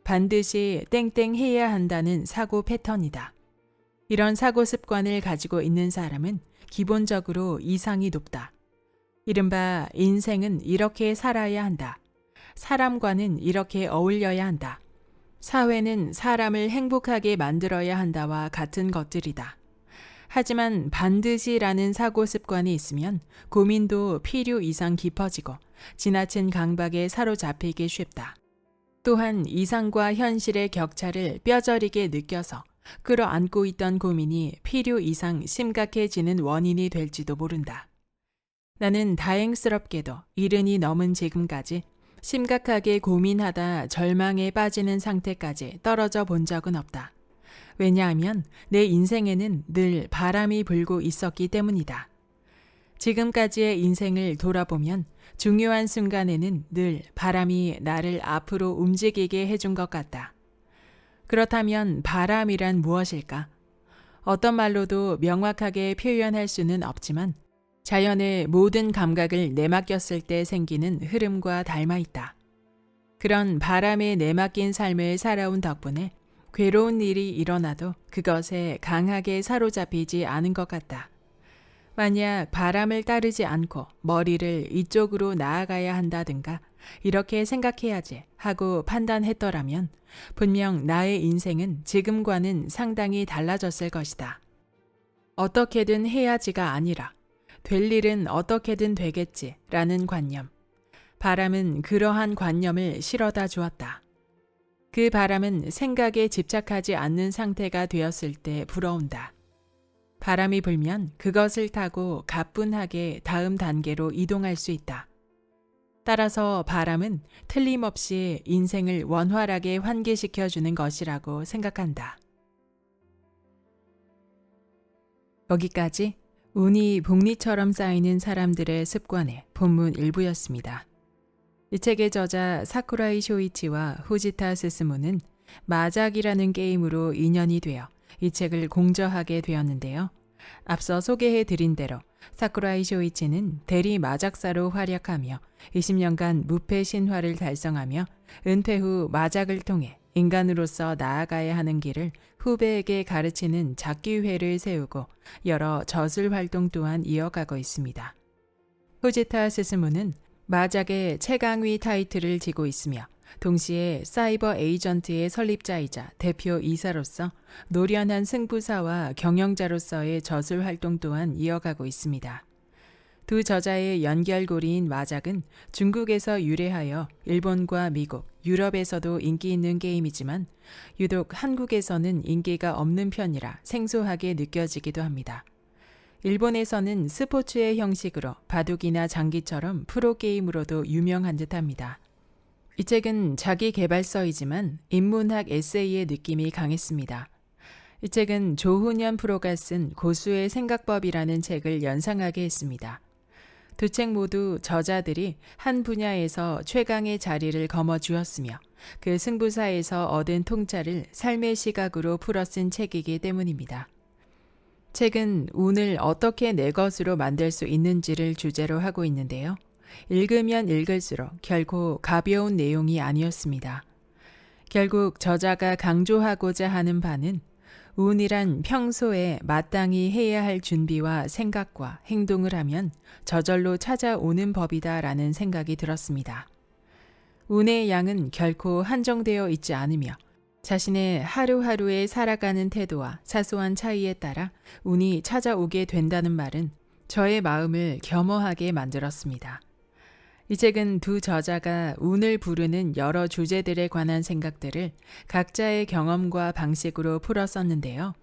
Speaker 1: 반드시 땡땡 해야 한다는 사고 패턴이다. 이런 사고 습관을 가지고 있는 사람은 기본적으로 이상이 높다. 이른바 인생은 이렇게 살아야 한다. 사람과는 이렇게 어울려야 한다. 사회는 사람을 행복하게 만들어야 한다와 같은 것들이다. 하지만 반드시라는 사고 습관이 있으면 고민도 필요 이상 깊어지고 지나친 강박에 사로잡히기 쉽다. 또한 이상과 현실의 격차를 뼈저리게 느껴서 끌어안고 있던 고민이 필요 이상 심각해지는 원인이 될지도 모른다. 나는 다행스럽게도 이른이 넘은 지금까지 심각하게 고민하다 절망에 빠지는 상태까지 떨어져 본 적은 없다. 왜냐하면 내 인생에는 늘 바람이 불고 있었기 때문이다. 지금까지의 인생을 돌아보면 중요한 순간에는 늘 바람이 나를 앞으로 움직이게 해준 것 같다. 그렇다면 바람이란 무엇일까? 어떤 말로도 명확하게 표현할 수는 없지만 자연의 모든 감각을 내맡겼을 때 생기는 흐름과 닮아 있다. 그런 바람에 내맡긴 삶을 살아온 덕분에 괴로운 일이 일어나도 그것에 강하게 사로잡히지 않은 것 같다. 만약 바람을 따르지 않고 머리를 이쪽으로 나아가야 한다든가 이렇게 생각해야지 하고 판단했더라면 분명 나의 인생은 지금과는 상당히 달라졌을 것이다. 어떻게든 해야지가 아니라 될 일은 어떻게든 되겠지 라는 관념. 바람은 그러한 관념을 실어다 주었다. 그 바람은 생각에 집착하지 않는 상태가 되었을 때 불어온다. 바람이 불면 그것을 타고 가뿐하게 다음 단계로 이동할 수 있다. 따라서 바람은 틀림없이 인생을 원활하게 환기시켜주는 것이라고 생각한다. 여기까지 운이 복리처럼 쌓이는 사람들의 습관의 본문 일부였습니다. 이 책의 저자 사쿠라이 쇼이치와 후지타 스스무는 마작이라는 게임으로 인연이 되어 이 책을 공저하게 되었는데요. 앞서 소개해드린 대로 사쿠라이 쇼이치는 대리 마작사로 활약하며 20년간 무패 신화를 달성하며 은퇴 후 마작을 통해 인간으로서 나아가야 하는 길을 후배에게 가르치는 작기회를 세우고 여러 저술 활동 또한 이어가고 있습니다. 후지타 스스무는 마작의 최강위 타이틀을 지고 있으며 동시에 사이버 에이전트의 설립자이자 대표 이사로서 노련한 승부사와 경영자로서의 저술 활동 또한 이어가고 있습니다. 두 저자의 연결고리인 마작은 중국에서 유래하여 일본과 미국, 유럽에서도 인기 있는 게임이지만 유독 한국에서는 인기가 없는 편이라 생소하게 느껴지기도 합니다. 일본에서는 스포츠의 형식으로 바둑이나 장기처럼 프로게임으로도 유명한 듯합니다. 이 책은 자기 개발서이지만 인문학 에세이의 느낌이 강했습니다. 이 책은 조훈현 프로가 쓴 고수의 생각법이라는 책을 연상하게 했습니다. 두 책 모두 저자들이 한 분야에서 최강의 자리를 거머쥐었으며 그 승부사에서 얻은 통찰을 삶의 시각으로 풀어 쓴 책이기 때문입니다. 책은 운을 어떻게 내 것으로 만들 수 있는지를 주제로 하고 있는데요. 읽으면 읽을수록 결코 가벼운 내용이 아니었습니다. 결국 저자가 강조하고자 하는 바는 운이란 평소에 마땅히 해야 할 준비와 생각과 행동을 하면 저절로 찾아오는 법이다라는 생각이 들었습니다. 운의 양은 결코 한정되어 있지 않으며 자신의 하루하루에 살아가는 태도와 사소한 차이에 따라 운이 찾아오게 된다는 말은 저의 마음을 겸허하게 만들었습니다. 이 책은 두 저자가 운을 부르는 여러 주제들에 관한 생각들을 각자의 경험과 방식으로 풀어 썼는데요.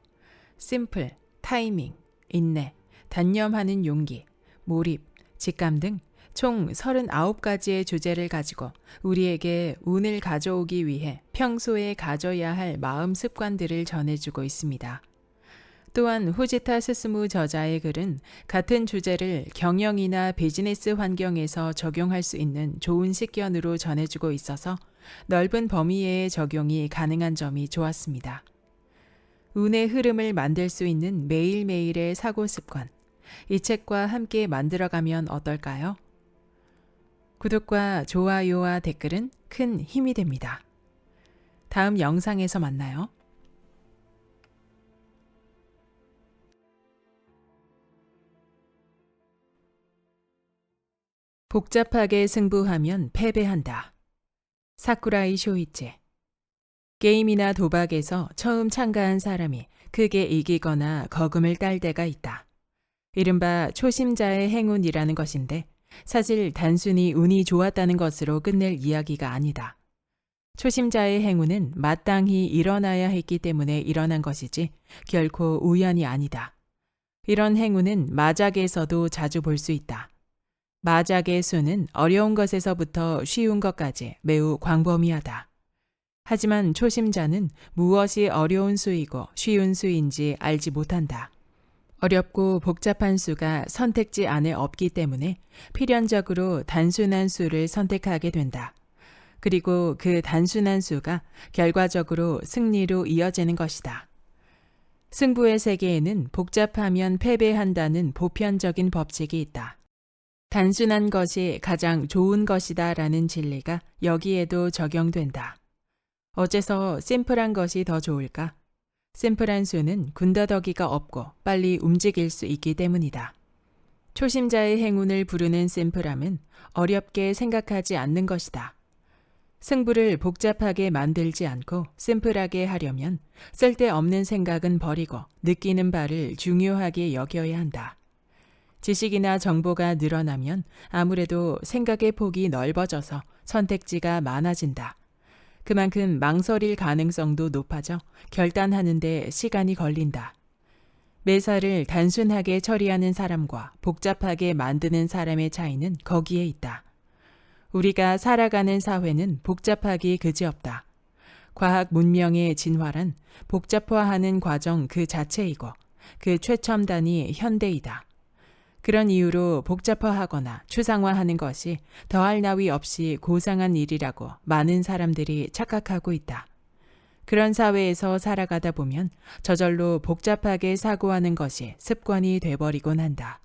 Speaker 1: 심플, 타이밍, 인내, 단념하는 용기, 몰입, 직감 등 총 39가지의 주제를 가지고 우리에게 운을 가져오기 위해 평소에 가져야 할 마음 습관들을 전해주고 있습니다. 또한 후지타 스스무 저자의 글은 같은 주제를 경영이나 비즈니스 환경에서 적용할 수 있는 좋은 식견으로 전해주고 있어서 넓은 범위의 적용이 가능한 점이 좋았습니다. 운의 흐름을 만들 수 있는 매일매일의 사고 습관, 이 책과 함께 만들어가면 어떨까요? 구독과 좋아요와 댓글은 큰 힘이 됩니다. 다음 영상에서 만나요. 복잡하게 승부하면 패배한다. 사쿠라이 쇼이치. 게임이나 도박에서 처음 참가한 사람이 크게 이기거나 거금을 딸 때가 있다. 이른바 초심자의 행운이라는 것인데 사실 단순히 운이 좋았다는 것으로 끝낼 이야기가 아니다. 초심자의 행운은 마땅히 일어나야 했기 때문에 일어난 것이지 결코 우연이 아니다. 이런 행운은 마작에서도 자주 볼 수 있다. 마작의 수는 어려운 것에서부터 쉬운 것까지 매우 광범위하다. 하지만 초심자는 무엇이 어려운 수이고 쉬운 수인지 알지 못한다. 어렵고 복잡한 수가 선택지 안에 없기 때문에 필연적으로 단순한 수를 선택하게 된다. 그리고 그 단순한 수가 결과적으로 승리로 이어지는 것이다. 승부의 세계에는 복잡하면 패배한다는 보편적인 법칙이 있다. 단순한 것이 가장 좋은 것이다 라는 진리가 여기에도 적용된다. 어째서 심플한 것이 더 좋을까? 심플한 수는 군더더기가 없고 빨리 움직일 수 있기 때문이다. 초심자의 행운을 부르는 심플함은 어렵게 생각하지 않는 것이다. 승부를 복잡하게 만들지 않고 심플하게 하려면 쓸데없는 생각은 버리고 느끼는 바를 중요하게 여겨야 한다. 지식이나 정보가 늘어나면 아무래도 생각의 폭이 넓어져서 선택지가 많아진다. 그만큼 망설일 가능성도 높아져 결단하는 데 시간이 걸린다. 매사를 단순하게 처리하는 사람과 복잡하게 만드는 사람의 차이는 거기에 있다. 우리가 살아가는 사회는 복잡하기 그지없다. 과학 문명의 진화란 복잡화하는 과정 그 자체이고 그 최첨단이 현대이다. 그런 이유로 복잡화하거나 추상화하는 것이 더할 나위 없이 고상한 일이라고 많은 사람들이 착각하고 있다. 그런 사회에서 살아가다 보면 저절로 복잡하게 사고하는 것이 습관이 돼버리곤 한다.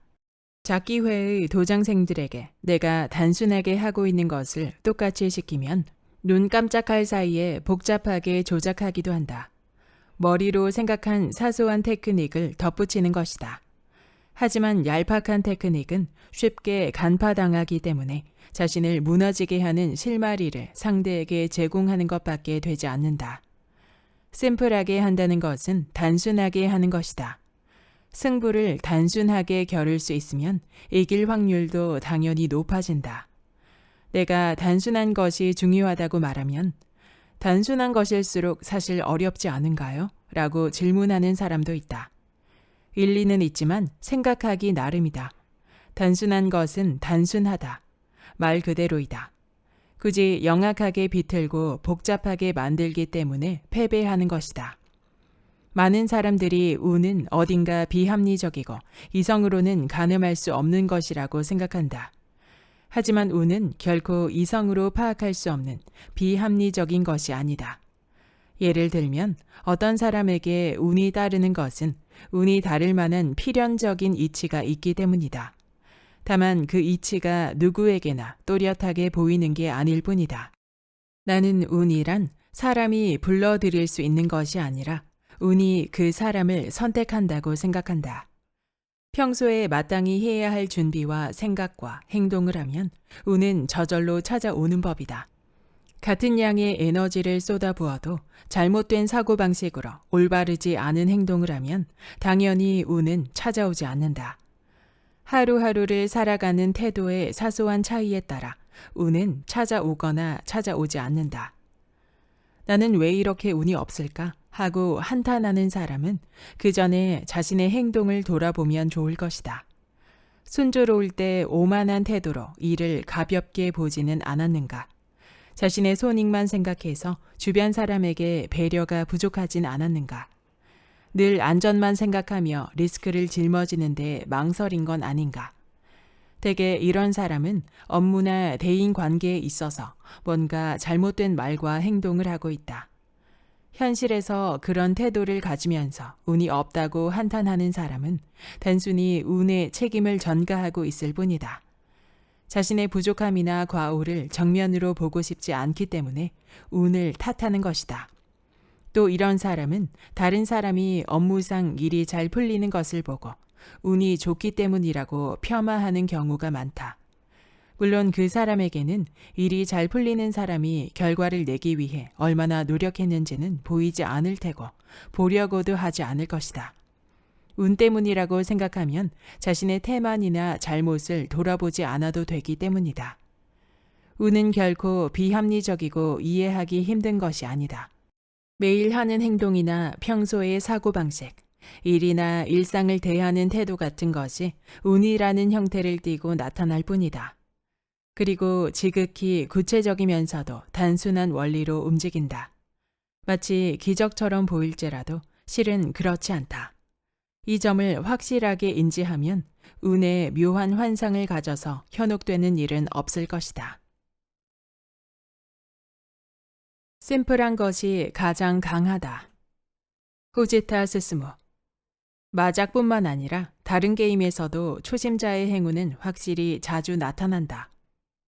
Speaker 1: 작기회의 도장생들에게 내가 단순하게 하고 있는 것을 똑같이 시키면 눈 깜짝할 사이에 복잡하게 조작하기도 한다. 머리로 생각한 사소한 테크닉을 덧붙이는 것이다. 하지만 얄팍한 테크닉은 쉽게 간파당하기 때문에 자신을 무너지게 하는 실마리를 상대에게 제공하는 것밖에 되지 않는다. 심플하게 한다는 것은 단순하게 하는 것이다. 승부를 단순하게 겨룰 수 있으면 이길 확률도 당연히 높아진다. 내가 단순한 것이 중요하다고 말하면 단순한 것일수록 사실 어렵지 않은가요? 라고 질문하는 사람도 있다. 일리는 있지만 생각하기 나름이다. 단순한 것은 단순하다. 말 그대로이다. 굳이 영악하게 비틀고 복잡하게 만들기 때문에 패배하는 것이다. 많은 사람들이 운은 어딘가 비합리적이고 이성으로는 가늠할 수 없는 것이라고 생각한다. 하지만 운은 결코 이성으로 파악할 수 없는 비합리적인 것이 아니다. 예를 들면 어떤 사람에게 운이 따르는 것은 운이 다를 만한 필연적인 이치가 있기 때문이다. 다만 그 이치가 누구에게나 또렷하게 보이는 게 아닐 뿐이다. 나는 운이란 사람이 불러들일 수 있는 것이 아니라 운이 그 사람을 선택한다고 생각한다. 평소에 마땅히 해야 할 준비와 생각과 행동을 하면 운은 저절로 찾아오는 법이다. 같은 양의 에너지를 쏟아부어도 잘못된 사고방식으로 올바르지 않은 행동을 하면 당연히 운은 찾아오지 않는다. 하루하루를 살아가는 태도의 사소한 차이에 따라 운은 찾아오거나 찾아오지 않는다. 나는 왜 이렇게 운이 없을까? 하고 한탄하는 사람은 그 전에 자신의 행동을 돌아보면 좋을 것이다. 순조로울 때 오만한 태도로 일을 가볍게 보지는 않았는가? 자신의 손익만 생각해서 주변 사람에게 배려가 부족하진 않았는가? 늘 안전만 생각하며 리스크를 짊어지는데 망설인 건 아닌가? 대개 이런 사람은 업무나 대인 관계에 있어서 뭔가 잘못된 말과 행동을 하고 있다. 현실에서 그런 태도를 가지면서 운이 없다고 한탄하는 사람은 단순히 운의 책임을 전가하고 있을 뿐이다. 자신의 부족함이나 과오를 정면으로 보고 싶지 않기 때문에 운을 탓하는 것이다. 또 이런 사람은 다른 사람이 업무상 일이 잘 풀리는 것을 보고 운이 좋기 때문이라고 폄하하는 경우가 많다. 물론 그 사람에게는 일이 잘 풀리는 사람이 결과를 내기 위해 얼마나 노력했는지는 보이지 않을 테고 보려고도 하지 않을 것이다. 운 때문이라고 생각하면 자신의 태만이나 잘못을 돌아보지 않아도 되기 때문이다. 운은 결코 비합리적이고 이해하기 힘든 것이 아니다. 매일 하는 행동이나 평소의 사고방식, 일이나 일상을 대하는 태도 같은 것이 운이라는 형태를 띠고 나타날 뿐이다. 그리고 지극히 구체적이면서도 단순한 원리로 움직인다. 마치 기적처럼 보일지라도 실은 그렇지 않다. 이 점을 확실하게 인지하면 운의 묘한 환상을 가져서 현혹되는 일은 없을 것이다. 심플한 것이 가장 강하다. 후지타 스스무. 마작뿐만 아니라 다른 게임에서도 초심자의 행운은 확실히 자주 나타난다.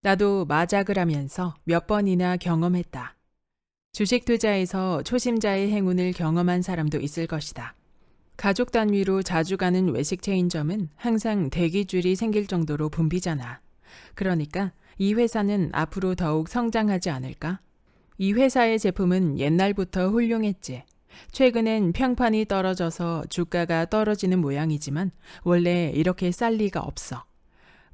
Speaker 1: 나도 마작을 하면서 몇 번이나 경험했다. 주식 투자에서 초심자의 행운을 경험한 사람도 있을 것이다. 가족 단위로 자주 가는 외식 체인점은 항상 대기줄이 생길 정도로 붐비잖아. 그러니까 이 회사는 앞으로 더욱 성장하지 않을까? 이 회사의 제품은 옛날부터 훌륭했지. 최근엔 평판이 떨어져서 주가가 떨어지는 모양이지만 원래 이렇게 쌀 리가 없어.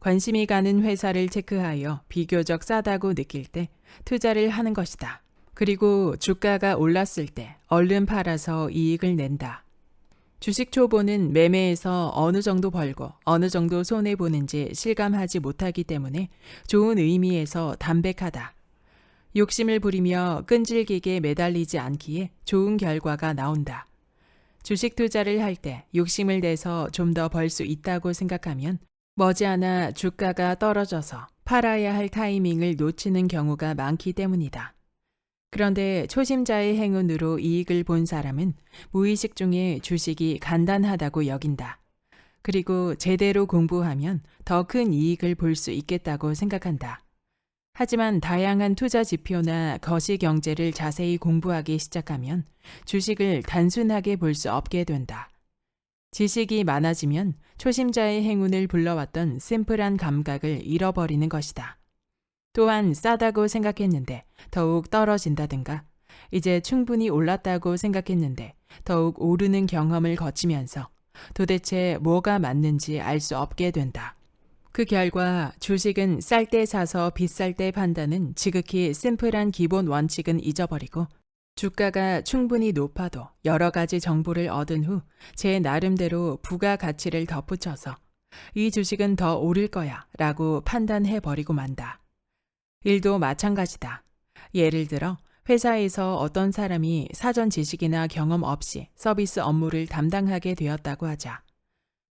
Speaker 1: 관심이 가는 회사를 체크하여 비교적 싸다고 느낄 때 투자를 하는 것이다. 그리고 주가가 올랐을 때 얼른 팔아서 이익을 낸다. 주식 초보는 매매에서 어느 정도 벌고 어느 정도 손해보는지 실감하지 못하기 때문에 좋은 의미에서 담백하다. 욕심을 부리며 끈질기게 매달리지 않기에 좋은 결과가 나온다. 주식 투자를 할 때 욕심을 내서 좀 더 벌 수 있다고 생각하면 머지않아 주가가 떨어져서 팔아야 할 타이밍을 놓치는 경우가 많기 때문이다. 그런데 초심자의 행운으로 이익을 본 사람은 무의식 중에 주식이 간단하다고 여긴다. 그리고 제대로 공부하면 더 큰 이익을 볼 수 있겠다고 생각한다. 하지만 다양한 투자 지표나 거시 경제를 자세히 공부하기 시작하면 주식을 단순하게 볼 수 없게 된다. 지식이 많아지면 초심자의 행운을 불러왔던 심플한 감각을 잃어버리는 것이다. 또한 싸다고 생각했는데 더욱 떨어진다든가 이제 충분히 올랐다고 생각했는데 더욱 오르는 경험을 거치면서 도대체 뭐가 맞는지 알 수 없게 된다. 그 결과 주식은 쌀 때 사서 비쌀 때 판다는 지극히 심플한 기본 원칙은 잊어버리고 주가가 충분히 높아도 여러 가지 정보를 얻은 후 제 나름대로 부가가치를 덧붙여서 이 주식은 더 오를 거야 라고 판단해버리고 만다. 일도 마찬가지다. 예를 들어 회사에서 어떤 사람이 사전 지식이나 경험 없이 서비스 업무를 담당하게 되었다고 하자.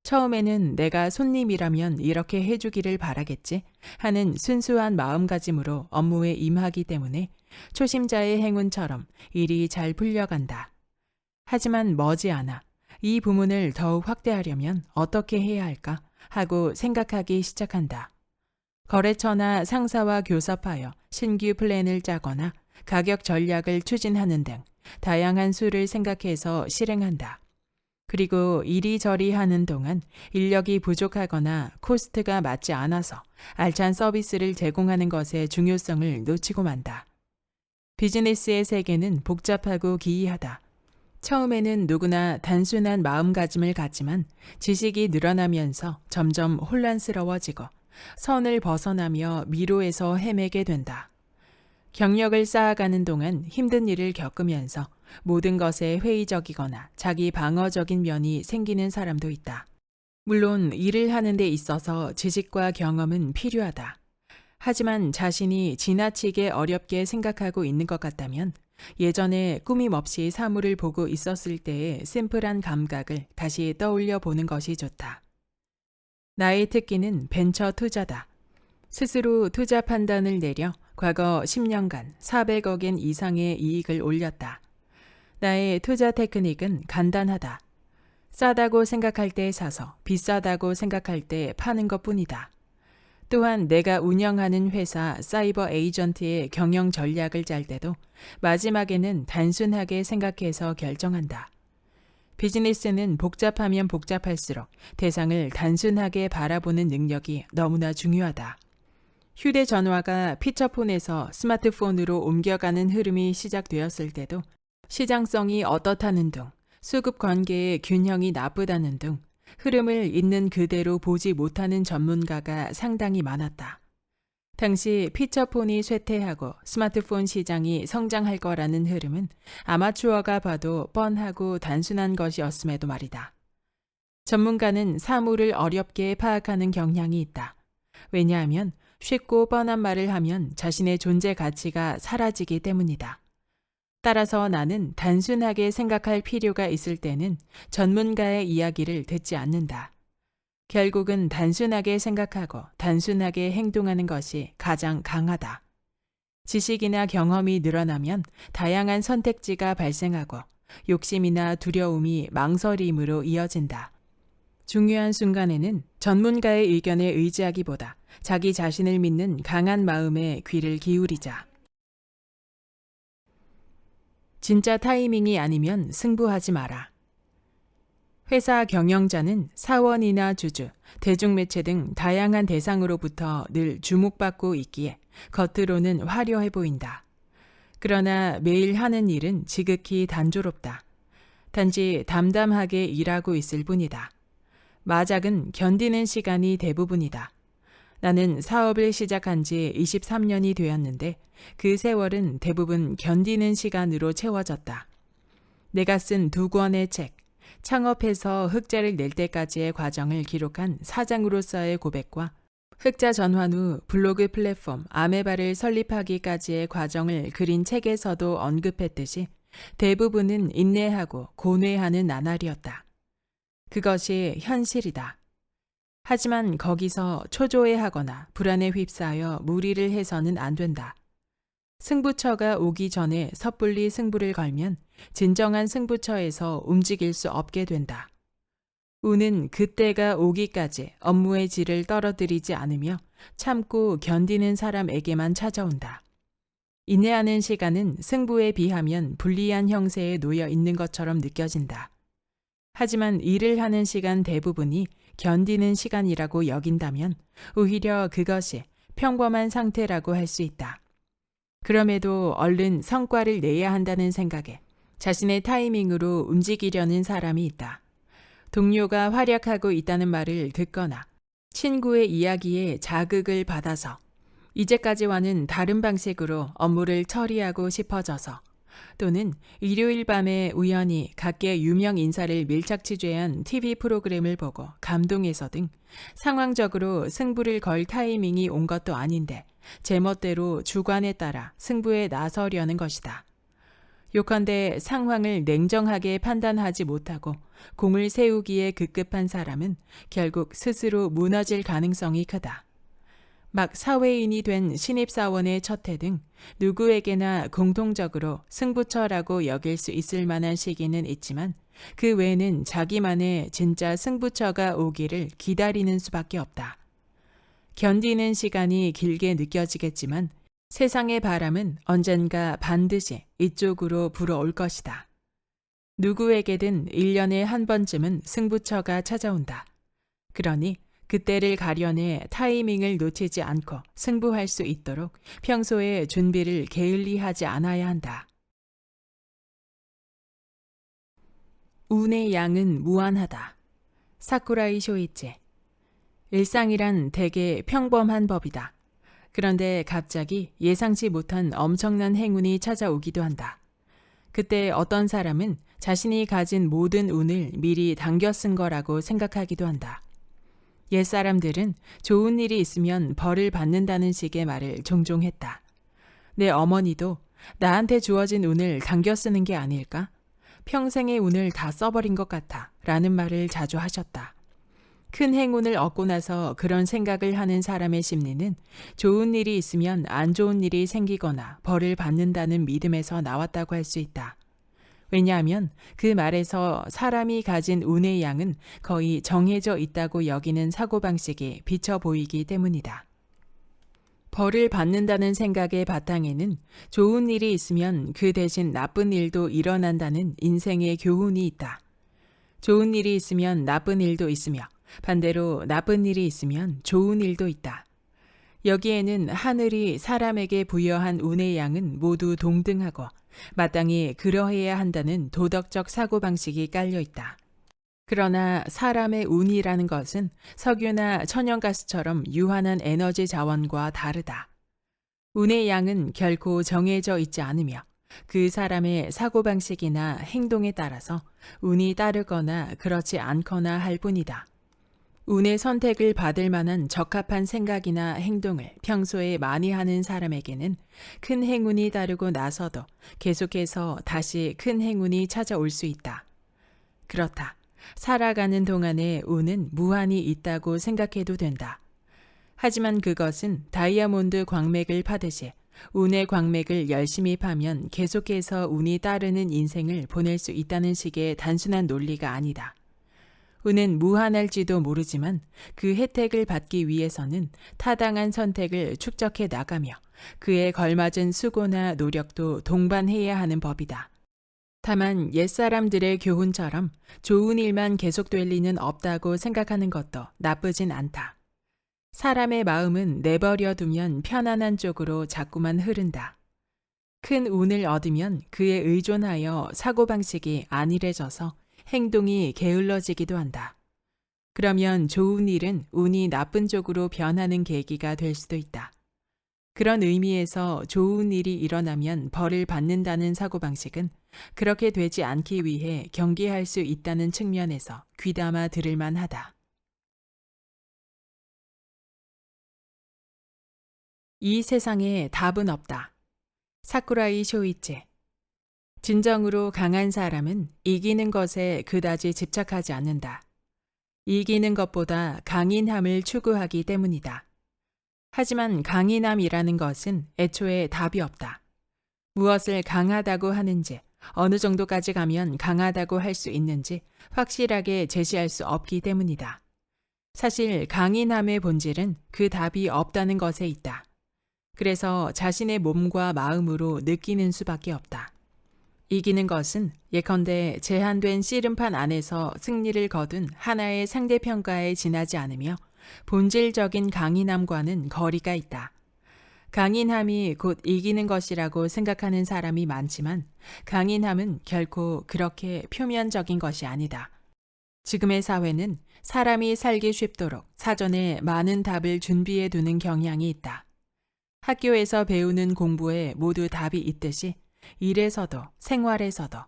Speaker 1: 처음에는 내가 손님이라면 이렇게 해주기를 바라겠지 하는 순수한 마음가짐으로 업무에 임하기 때문에 초심자의 행운처럼 일이 잘 풀려간다. 하지만 머지않아 이 부문을 더욱 확대하려면 어떻게 해야 할까 하고 생각하기 시작한다. 거래처나 상사와 교섭하여 신규 플랜을 짜거나 가격 전략을 추진하는 등 다양한 수를 생각해서 실행한다. 그리고 이리저리 하는 동안 인력이 부족하거나 코스트가 맞지 않아서 알찬 서비스를 제공하는 것의 중요성을 놓치고 만다. 비즈니스의 세계는 복잡하고 기이하다. 처음에는 누구나 단순한 마음가짐을 갖지만 지식이 늘어나면서 점점 혼란스러워지고 선을 벗어나며 미로에서 헤매게 된다. 경력을 쌓아가는 동안 힘든 일을 겪으면서 모든 것에 회의적이거나 자기 방어적인 면이 생기는 사람도 있다. 물론 일을 하는 데 있어서 지식과 경험은 필요하다. 하지만 자신이 지나치게 어렵게 생각하고 있는 것 같다면 예전에 꾸밈없이 사물을 보고 있었을 때의 심플한 감각을 다시 떠올려 보는 것이 좋다. 나의 특기는 벤처 투자다. 스스로 투자 판단을 내려 과거 10년간 400억엔 이상의 이익을 올렸다. 나의 투자 테크닉은 간단하다. 싸다고 생각할 때 사서 비싸다고 생각할 때 파는 것뿐이다. 또한 내가 운영하는 회사 사이버 에이전트의 경영 전략을 짤 때도 마지막에는 단순하게 생각해서 결정한다. 비즈니스는 복잡하면 복잡할수록 대상을 단순하게 바라보는 능력이 너무나 중요하다. 휴대전화가 피처폰에서 스마트폰으로 옮겨가는 흐름이 시작되었을 때도 시장성이 어떻다는 등, 수급 관계의 균형이 나쁘다는 등 흐름을 있는 그대로 보지 못하는 전문가가 상당히 많았다. 당시 피처폰이 쇠퇴하고 스마트폰 시장이 성장할 거라는 흐름은 아마추어가 봐도 뻔하고 단순한 것이었음에도 말이다. 전문가는 사물을 어렵게 파악하는 경향이 있다. 왜냐하면 쉽고 뻔한 말을 하면 자신의 존재 가치가 사라지기 때문이다. 따라서 나는 단순하게 생각할 필요가 있을 때는 전문가의 이야기를 듣지 않는다. 결국은 단순하게 생각하고 단순하게 행동하는 것이 가장 강하다. 지식이나 경험이 늘어나면 다양한 선택지가 발생하고 욕심이나 두려움이 망설임으로 이어진다. 중요한 순간에는 전문가의 의견에 의지하기보다 자기 자신을 믿는 강한 마음에 귀를 기울이자. 진짜 타이밍이 아니면 승부하지 마라. 회사 경영자는 사원이나 주주, 대중매체 등 다양한 대상으로부터 늘 주목받고 있기에 겉으로는 화려해 보인다. 그러나 매일 하는 일은 지극히 단조롭다. 단지 담담하게 일하고 있을 뿐이다. 마작은 견디는 시간이 대부분이다. 나는 사업을 시작한 지 23년이 되었는데 그 세월은 대부분 견디는 시간으로 채워졌다. 내가 쓴 2권의 책, 창업해서 흑자를 낼 때까지의 과정을 기록한 사장으로서의 고백과 흑자 전환 후 블로그 플랫폼 아메바를 설립하기까지의 과정을 그린 책에서도 언급했듯이 대부분은 인내하고 고뇌하는 나날이었다. 그것이 현실이다. 하지만 거기서 초조해하거나 불안에 휩싸여 무리를 해서는 안 된다. 승부처가 오기 전에 섣불리 승부를 걸면 진정한 승부처에서 움직일 수 없게 된다. 운은 그때가 오기까지 업무의 질을 떨어뜨리지 않으며 참고 견디는 사람에게만 찾아온다. 인내하는 시간은 승부에 비하면 불리한 형세에 놓여 있는 것처럼 느껴진다. 하지만 일을 하는 시간 대부분이 견디는 시간이라고 여긴다면 오히려 그것이 평범한 상태라고 할 수 있다. 그럼에도 얼른 성과를 내야 한다는 생각에 자신의 타이밍으로 움직이려는 사람이 있다. 동료가 활약하고 있다는 말을 듣거나 친구의 이야기에 자극을 받아서 이제까지와는 다른 방식으로 업무를 처리하고 싶어져서 또는 일요일 밤에 우연히 각계 유명 인사를 밀착 취재한 TV 프로그램을 보고 감동해서 등 상황적으로 승부를 걸 타이밍이 온 것도 아닌데 제멋대로 주관에 따라 승부에 나서려는 것이다. 요컨대 상황을 냉정하게 판단하지 못하고 공을 세우기에 급급한 사람은 결국 스스로 무너질 가능성이 크다. 막 사회인이 된 신입사원의 첫 해 등 누구에게나 공통적으로 승부처라고 여길 수 있을 만한 시기는 있지만 그 외에는 자기만의 진짜 승부처가 오기를 기다리는 수밖에 없다. 견디는 시간이 길게 느껴지겠지만 세상의 바람은 언젠가 반드시 이쪽으로 불어올 것이다. 누구에게든 1년에 한 번쯤은 승부처가 찾아온다. 그러니 그때를 가려내 타이밍을 놓치지 않고 승부할 수 있도록 평소에 준비를 게을리하지 않아야 한다. 운의 양은 무한하다. 사쿠라이 쇼이치. 일상이란 되게 평범한 법이다. 그런데 갑자기 예상치 못한 엄청난 행운이 찾아오기도 한다. 그때 어떤 사람은 자신이 가진 모든 운을 미리 당겨 쓴 거라고 생각하기도 한다. 옛사람들은 좋은 일이 있으면 벌을 받는다는 식의 말을 종종 했다. 내 어머니도 나한테 주어진 운을 당겨 쓰는 게 아닐까? 평생의 운을 다 써버린 것 같아 라는 말을 자주 하셨다. 큰 행운을 얻고 나서 그런 생각을 하는 사람의 심리는 좋은 일이 있으면 안 좋은 일이 생기거나 벌을 받는다는 믿음에서 나왔다고 할 수 있다. 왜냐하면 그 말에서 사람이 가진 운의 양은 거의 정해져 있다고 여기는 사고방식이 비쳐 보이기 때문이다. 벌을 받는다는 생각의 바탕에는 좋은 일이 있으면 그 대신 나쁜 일도 일어난다는 인생의 교훈이 있다. 좋은 일이 있으면 나쁜 일도 있으며 반대로 나쁜 일이 있으면 좋은 일도 있다. 여기에는 하늘이 사람에게 부여한 운의 양은 모두 동등하고 마땅히 그러해야 한다는 도덕적 사고방식이 깔려 있다. 그러나 사람의 운이라는 것은 석유나 천연가스처럼 유한한 에너지 자원과 다르다. 운의 양은 결코 정해져 있지 않으며 그 사람의 사고방식이나 행동에 따라서 운이 따르거나 그렇지 않거나 할 뿐이다. 운의 선택을 받을 만한 적합한 생각이나 행동을 평소에 많이 하는 사람에게는 큰 행운이 따르고 나서도 계속해서 다시 큰 행운이 찾아올 수 있다. 그렇다. 살아가는 동안에 운은 무한히 있다고 생각해도 된다. 하지만 그것은 다이아몬드 광맥을 파듯이 운의 광맥을 열심히 파면 계속해서 운이 따르는 인생을 보낼 수 있다는 식의 단순한 논리가 아니다. 운은 무한할지도 모르지만 그 혜택을 받기 위해서는 타당한 선택을 축적해 나가며 그에 걸맞은 수고나 노력도 동반해야 하는 법이다. 다만 옛사람들의 교훈처럼 좋은 일만 계속될 리는 없다고 생각하는 것도 나쁘진 않다. 사람의 마음은 내버려 두면 편안한 쪽으로 자꾸만 흐른다. 큰 운을 얻으면 그에 의존하여 사고방식이 안일해져서 행동이 게을러지기도 한다. 그러면 좋은 일은 운이 나쁜 쪽으로 변하는 계기가 될 수도 있다. 그런 의미에서 좋은 일이 일어나면 벌을 받는다는 사고방식은 그렇게 되지 않기 위해 경계할 수 있다는 측면에서 귀담아 들을 만하다. 이 세상에 답은 없다. 사쿠라이 쇼이치. 진정으로 강한 사람은 이기는 것에 그다지 집착하지 않는다. 이기는 것보다 강인함을 추구하기 때문이다. 하지만 강인함이라는 것은 애초에 답이 없다. 무엇을 강하다고 하는지, 어느 정도까지 가면 강하다고 할 수 있는지 확실하게 제시할 수 없기 때문이다. 사실 강인함의 본질은 그 답이 없다는 것에 있다. 그래서 자신의 몸과 마음으로 느끼는 수밖에 없다. 이기는 것은 예컨대 제한된 씨름판 안에서 승리를 거둔 하나의 상대평가에 지나지 않으며 본질적인 강인함과는 거리가 있다. 강인함이 곧 이기는 것이라고 생각하는 사람이 많지만 강인함은 결코 그렇게 표면적인 것이 아니다. 지금의 사회는 사람이 살기 쉽도록 사전에 많은 답을 준비해 두는 경향이 있다. 학교에서 배우는 공부에 모두 답이 있듯이 일에서도 생활에서도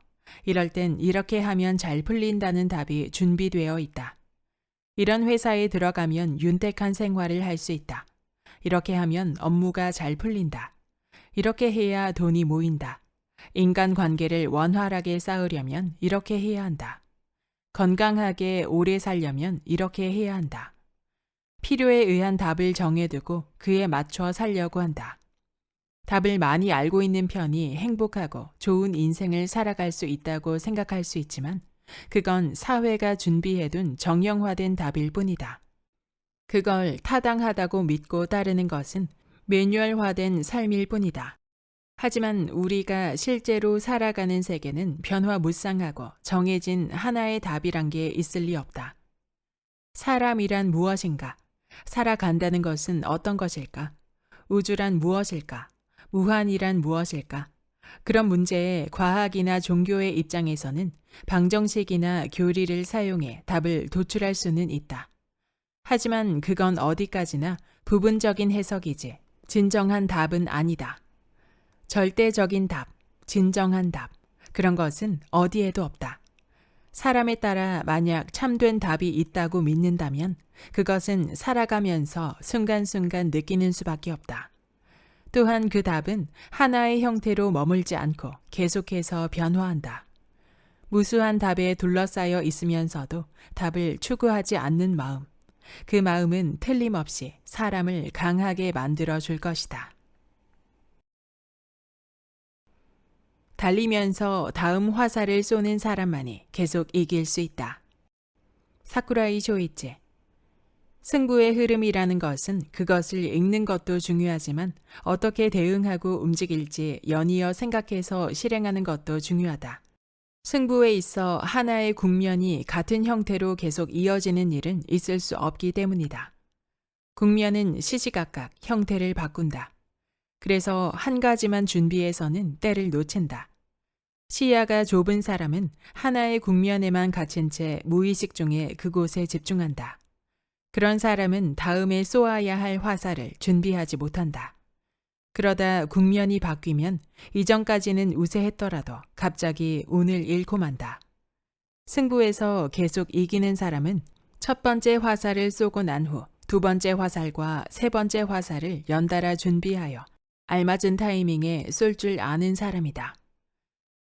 Speaker 1: 이럴 땐 이렇게 하면 잘 풀린다는 답이 준비되어 있다. 이런 회사에 들어가면 윤택한 생활을 할 수 있다. 이렇게 하면 업무가 잘 풀린다. 이렇게 해야 돈이 모인다. 인간관계를 원활하게 쌓으려면 이렇게 해야 한다. 건강하게 오래 살려면 이렇게 해야 한다. 필요에 의한 답을 정해두고 그에 맞춰 살려고 한다. 답을 많이 알고 있는 편이 행복하고 좋은 인생을 살아갈 수 있다고 생각할 수 있지만 그건 사회가 준비해둔 정형화된 답일 뿐이다. 그걸 타당하다고 믿고 따르는 것은 매뉴얼화된 삶일 뿐이다. 하지만 우리가 실제로 살아가는 세계는 변화무쌍하고 정해진 하나의 답이란 게 있을 리 없다. 사람이란 무엇인가? 살아간다는 것은 어떤 것일까? 우주란 무엇일까? 무한이란 무엇일까? 그런 문제에 과학이나 종교의 입장에서는 방정식이나 교리를 사용해 답을 도출할 수는 있다. 하지만 그건 어디까지나 부분적인 해석이지 진정한 답은 아니다. 절대적인 답, 진정한 답, 그런 것은 어디에도 없다. 사람에 따라 만약 참된 답이 있다고 믿는다면 그것은 살아가면서 순간순간 느끼는 수밖에 없다. 또한 그 답은 하나의 형태로 머물지 않고 계속해서 변화한다. 무수한 답에 둘러싸여 있으면서도 답을 추구하지 않는 마음, 그 마음은 틀림없이 사람을 강하게 만들어 줄 것이다. 달리면서 다음 화살을 쏘는 사람만이 계속 이길 수 있다. 사쿠라이 쇼이치. 승부의 흐름이라는 것은 그것을 읽는 것도 중요하지만 어떻게 대응하고 움직일지 연이어 생각해서 실행하는 것도 중요하다. 승부에 있어 하나의 국면이 같은 형태로 계속 이어지는 일은 있을 수 없기 때문이다. 국면은 시시각각 형태를 바꾼다. 그래서 한 가지만 준비해서는 때를 놓친다. 시야가 좁은 사람은 하나의 국면에만 갇힌 채 무의식 중에 그곳에 집중한다. 그런 사람은 다음에 쏘아야 할 화살을 준비하지 못한다. 그러다 국면이 바뀌면 이전까지는 우세했더라도 갑자기 운을 잃고 만다. 승부에서 계속 이기는 사람은 첫 번째 화살을 쏘고 난 후 두 번째 화살과 세 번째 화살을 연달아 준비하여 알맞은 타이밍에 쏠 줄 아는 사람이다.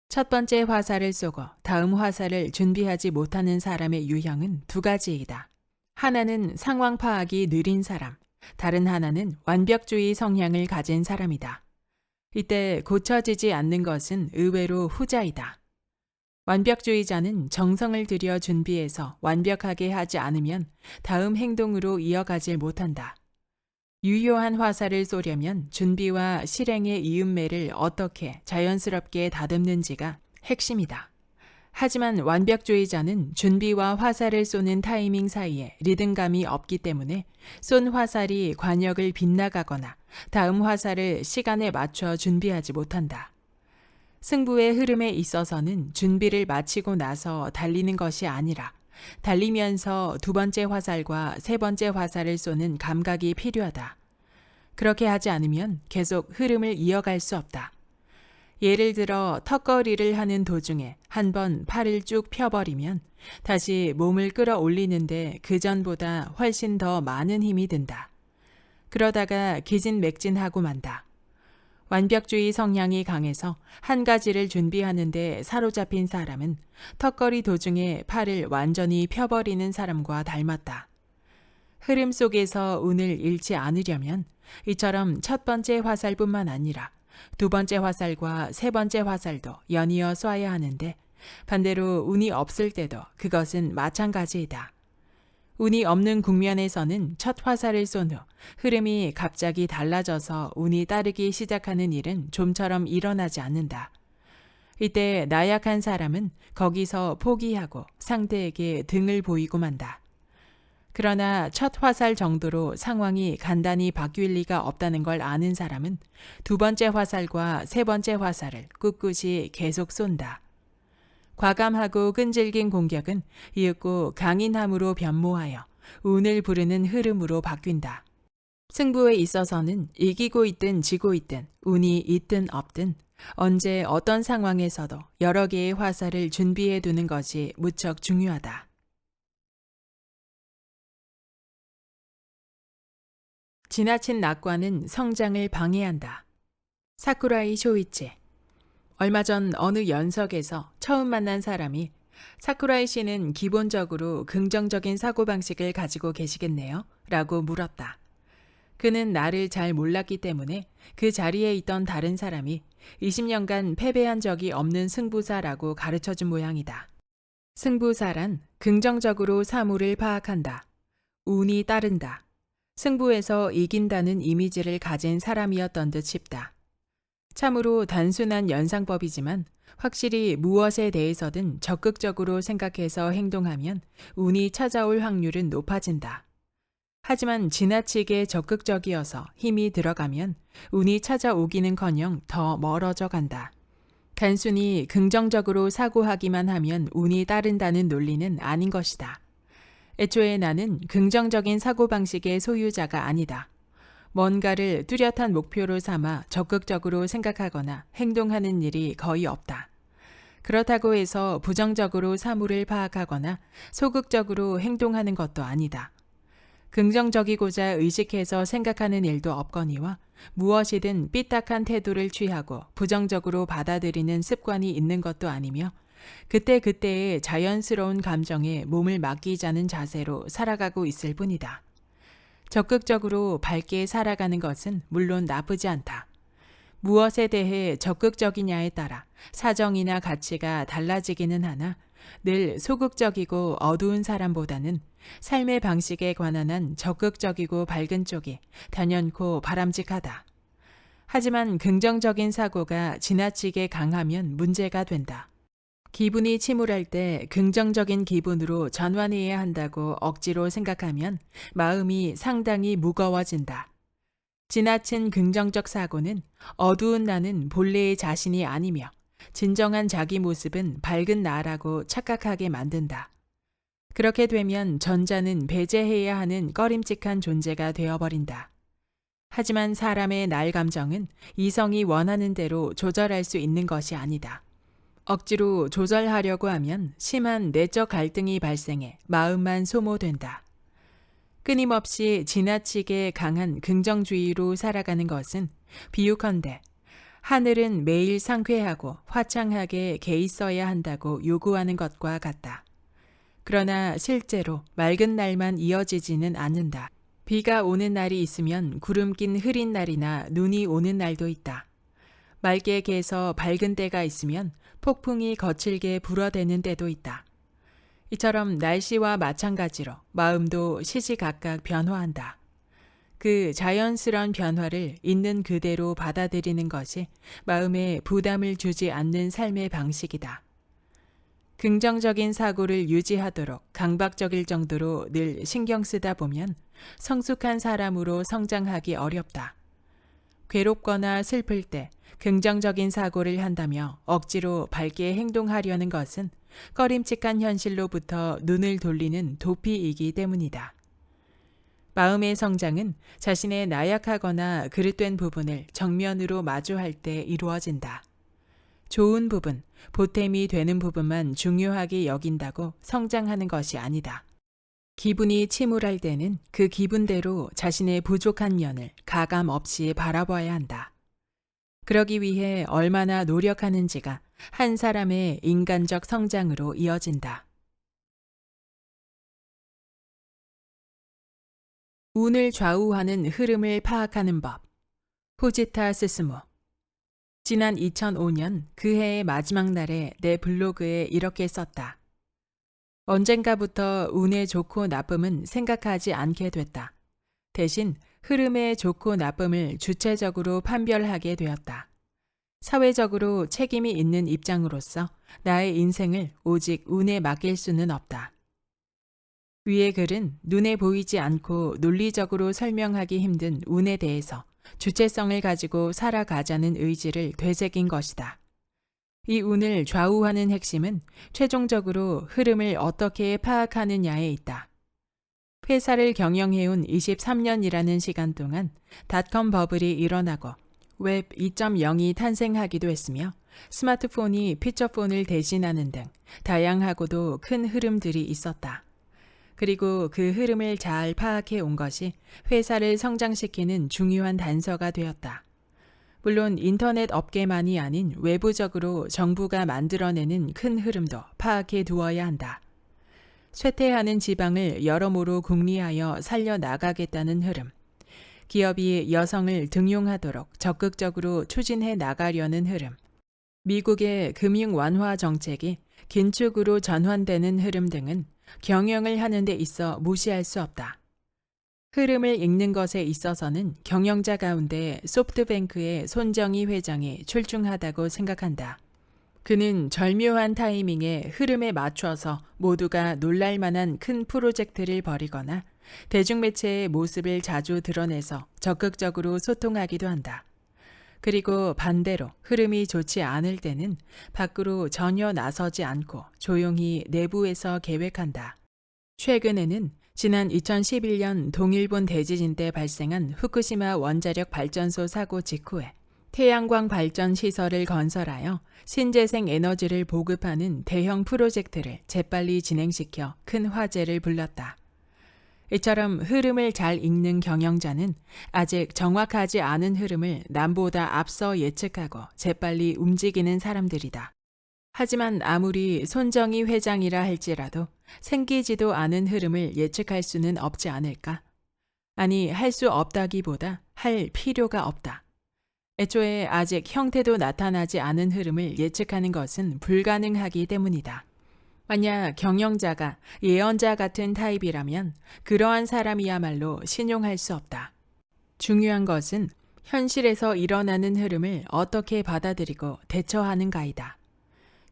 Speaker 1: 첫 번째 화살을 쏘고 다음 화살을 준비하지 못하는 사람의 유형은 두 가지이다. 하나는 상황 파악이 느린 사람, 다른 하나는 완벽주의 성향을 가진 사람이다. 이때 고쳐지지 않는 것은 의외로 후자이다. 완벽주의자는 정성을 들여 준비해서 완벽하게 하지 않으면 다음 행동으로 이어가질 못한다. 유효한 화살을 쏘려면 준비와 실행의 이음매를 어떻게 자연스럽게 다듬는지가 핵심이다. 하지만 완벽주의자는 준비와 화살을 쏘는 타이밍 사이에 리듬감이 없기 때문에 쏜 화살이 관역을 빗나가거나 다음 화살을 시간에 맞춰 준비하지 못한다. 승부의 흐름에 있어서는 준비를 마치고 나서 달리는 것이 아니라 달리면서 두 번째 화살과 세 번째 화살을 쏘는 감각이 필요하다. 그렇게 하지 않으면 계속 흐름을 이어갈 수 없다. 예를 들어 턱걸이를 하는 도중에 한번 팔을 쭉 펴버리면 다시 몸을 끌어올리는데 그전보다 훨씬 더 많은 힘이 든다. 그러다가 기진맥진하고 만다. 완벽주의 성향이 강해서 한 가지를 준비하는데 사로잡힌 사람은 턱걸이 도중에 팔을 완전히 펴버리는 사람과 닮았다. 흐름 속에서 운을 잃지 않으려면 이처럼 첫 번째 화살뿐만 아니라 두 번째 화살과 세 번째 화살도 연이어 쏴야 하는데 반대로 운이 없을 때도 그것은 마찬가지이다. 운이 없는 국면에서는 첫 화살을 쏜 후 흐름이 갑자기 달라져서 운이 따르기 시작하는 일은 좀처럼 일어나지 않는다. 이때 나약한 사람은 거기서 포기하고 상대에게 등을 보이고 만다. 그러나 첫 화살 정도로 상황이 간단히 바뀔 리가 없다는 걸 아는 사람은 두 번째 화살과 세 번째 화살을 꿋꿋이 계속 쏜다. 과감하고 끈질긴 공격은 이윽고 강인함으로 변모하여 운을 부르는 흐름으로 바뀐다. 승부에 있어서는 이기고 있든 지고 있든 운이 있든 없든 언제 어떤 상황에서도 여러 개의 화살을 준비해 두는 것이 무척 중요하다. 지나친 낙관은 성장을 방해한다. 사쿠라이 쇼이치. 얼마 전 어느 연석에서 처음 만난 사람이 사쿠라이 씨는 기본적으로 긍정적인 사고방식을 가지고 계시겠네요? 라고 물었다. 그는 나를 잘 몰랐기 때문에 그 자리에 있던 다른 사람이 20년간 패배한 적이 없는 승부사라고 가르쳐준 모양이다. 승부사란 긍정적으로 사물을 파악한다. 운이 따른다. 승부에서 이긴다는 이미지를 가진 사람이었던 듯 싶다. 참으로 단순한 연상법이지만 확실히 무엇에 대해서든 적극적으로 생각해서 행동하면 운이 찾아올 확률은 높아진다. 하지만 지나치게 적극적이어서 힘이 들어가면 운이 찾아오기는커녕 더 멀어져 간다. 단순히 긍정적으로 사고하기만 하면 운이 따른다는 논리는 아닌 것이다. 애초에 나는 긍정적인 사고방식의 소유자가 아니다. 뭔가를 뚜렷한 목표로 삼아 적극적으로 생각하거나 행동하는 일이 거의 없다. 그렇다고 해서 부정적으로 사물을 파악하거나 소극적으로 행동하는 것도 아니다. 긍정적이고자 의식해서 생각하는 일도 없거니와 무엇이든 삐딱한 태도를 취하고 부정적으로 받아들이는 습관이 있는 것도 아니며 그때그때의 자연스러운 감정에 몸을 맡기자는 자세로 살아가고 있을 뿐이다. 적극적으로 밝게 살아가는 것은 물론 나쁘지 않다. 무엇에 대해 적극적이냐에 따라 사정이나 가치가 달라지기는 하나 늘 소극적이고 어두운 사람보다는 삶의 방식에 관한 한 적극적이고 밝은 쪽이 단연코 바람직하다. 하지만 긍정적인 사고가 지나치게 강하면 문제가 된다. 기분이 침울할 때 긍정적인 기분으로 전환해야 한다고 억지로 생각하면 마음이 상당히 무거워진다. 지나친 긍정적 사고는 어두운 나는 본래의 자신이 아니며 진정한 자기 모습은 밝은 나라고 착각하게 만든다. 그렇게 되면 전자는 배제해야 하는 꺼림칙한 존재가 되어버린다. 하지만 사람의 날 감정은 이성이 원하는 대로 조절할 수 있는 것이 아니다. 억지로 조절하려고 하면 심한 내적 갈등이 발생해 마음만 소모된다. 끊임없이 지나치게 강한 긍정주의로 살아가는 것은 비유컨대 하늘은 매일 상쾌하고 화창하게 개 있어야 한다고 요구하는 것과 같다. 그러나 실제로 맑은 날만 이어지지는 않는다. 비가 오는 날이 있으면 구름 낀 흐린 날이나 눈이 오는 날도 있다. 맑게 개서 밝은 때가 있으면 폭풍이 거칠게 불어대는 때도 있다. 이처럼 날씨와 마찬가지로 마음도 시시각각 변화한다. 그 자연스러운 변화를 있는 그대로 받아들이는 것이 마음에 부담을 주지 않는 삶의 방식이다. 긍정적인 사고를 유지하도록 강박적일 정도로 늘 신경 쓰다 보면 성숙한 사람으로 성장하기 어렵다. 괴롭거나 슬플 때 긍정적인 사고를 한다며 억지로 밝게 행동하려는 것은 꺼림칙한 현실로부터 눈을 돌리는 도피이기 때문이다. 마음의 성장은 자신의 나약하거나 그릇된 부분을 정면으로 마주할 때 이루어진다. 좋은 부분, 보탬이 되는 부분만 중요하게 여긴다고 성장하는 것이 아니다. 기분이 침울할 때는 그 기분대로 자신의 부족한 면을 가감 없이 바라봐야 한다. 그러기 위해 얼마나 노력하는지가 한 사람의 인간적 성장으로 이어진다. 운을 좌우하는 흐름을 파악하는 법. 후지타 스스무. 지난 2005년 그 해의 마지막 날에 내 블로그에 이렇게 썼다. 언젠가부터 운의 좋고 나쁨은 생각하지 않게 됐다. 대신 흐름의 좋고 나쁨을 주체적으로 판별하게 되었다. 사회적으로 책임이 있는 입장으로서 나의 인생을 오직 운에 맡길 수는 없다. 위의 글은 눈에 보이지 않고 논리적으로 설명하기 힘든 운에 대해서 주체성을 가지고 살아가자는 의지를 되새긴 것이다. 이 운을 좌우하는 핵심은 최종적으로 흐름을 어떻게 파악하느냐에 있다. 회사를 경영해온 23년이라는 시간 동안 닷컴 버블이 일어나고 웹 2.0이 탄생하기도 했으며 스마트폰이 피처폰을 대신하는 등 다양하고도 큰 흐름들이 있었다. 그리고 그 흐름을 잘 파악해 온 것이 회사를 성장시키는 중요한 단서가 되었다. 물론 인터넷 업계만이 아닌 외부적으로 정부가 만들어내는 큰 흐름도 파악해 두어야 한다. 쇠퇴하는 지방을 여러모로 궁리하여 살려나가겠다는 흐름, 기업이 여성을 등용하도록 적극적으로 추진해 나가려는 흐름, 미국의 금융 완화 정책이 긴축으로 전환되는 흐름 등은 경영을 하는 데 있어 무시할 수 없다. 흐름을 읽는 것에 있어서는 경영자 가운데 소프트뱅크의 손정희 회장이 출중하다고 생각한다. 그는 절묘한 타이밍에 흐름에 맞춰서 모두가 놀랄 만한 큰 프로젝트를 벌이거나 대중매체의 모습을 자주 드러내서 적극적으로 소통하기도 한다. 그리고 반대로 흐름이 좋지 않을 때는 밖으로 전혀 나서지 않고 조용히 내부에서 계획한다. 최근에는 지난 2011년 동일본 대지진 때 발생한 후쿠시마 원자력 발전소 사고 직후에 태양광 발전 시설을 건설하여 신재생 에너지를 보급하는 대형 프로젝트를 재빨리 진행시켜 큰 화제를 불렀다. 이처럼 흐름을 잘 읽는 경영자는 아직 정확하지 않은 흐름을 남보다 앞서 예측하고 재빨리 움직이는 사람들이다. 하지만 아무리 손정희 회장이라 할지라도 생기지도 않은 흐름을 예측할 수는 없지 않을까? 아니, 할 수 없다기보다 할 필요가 없다. 애초에 아직 형태도 나타나지 않은 흐름을 예측하는 것은 불가능하기 때문이다. 만약 경영자가 예언자 같은 타입이라면 그러한 사람이야말로 신용할 수 없다. 중요한 것은 현실에서 일어나는 흐름을 어떻게 받아들이고 대처하는가이다.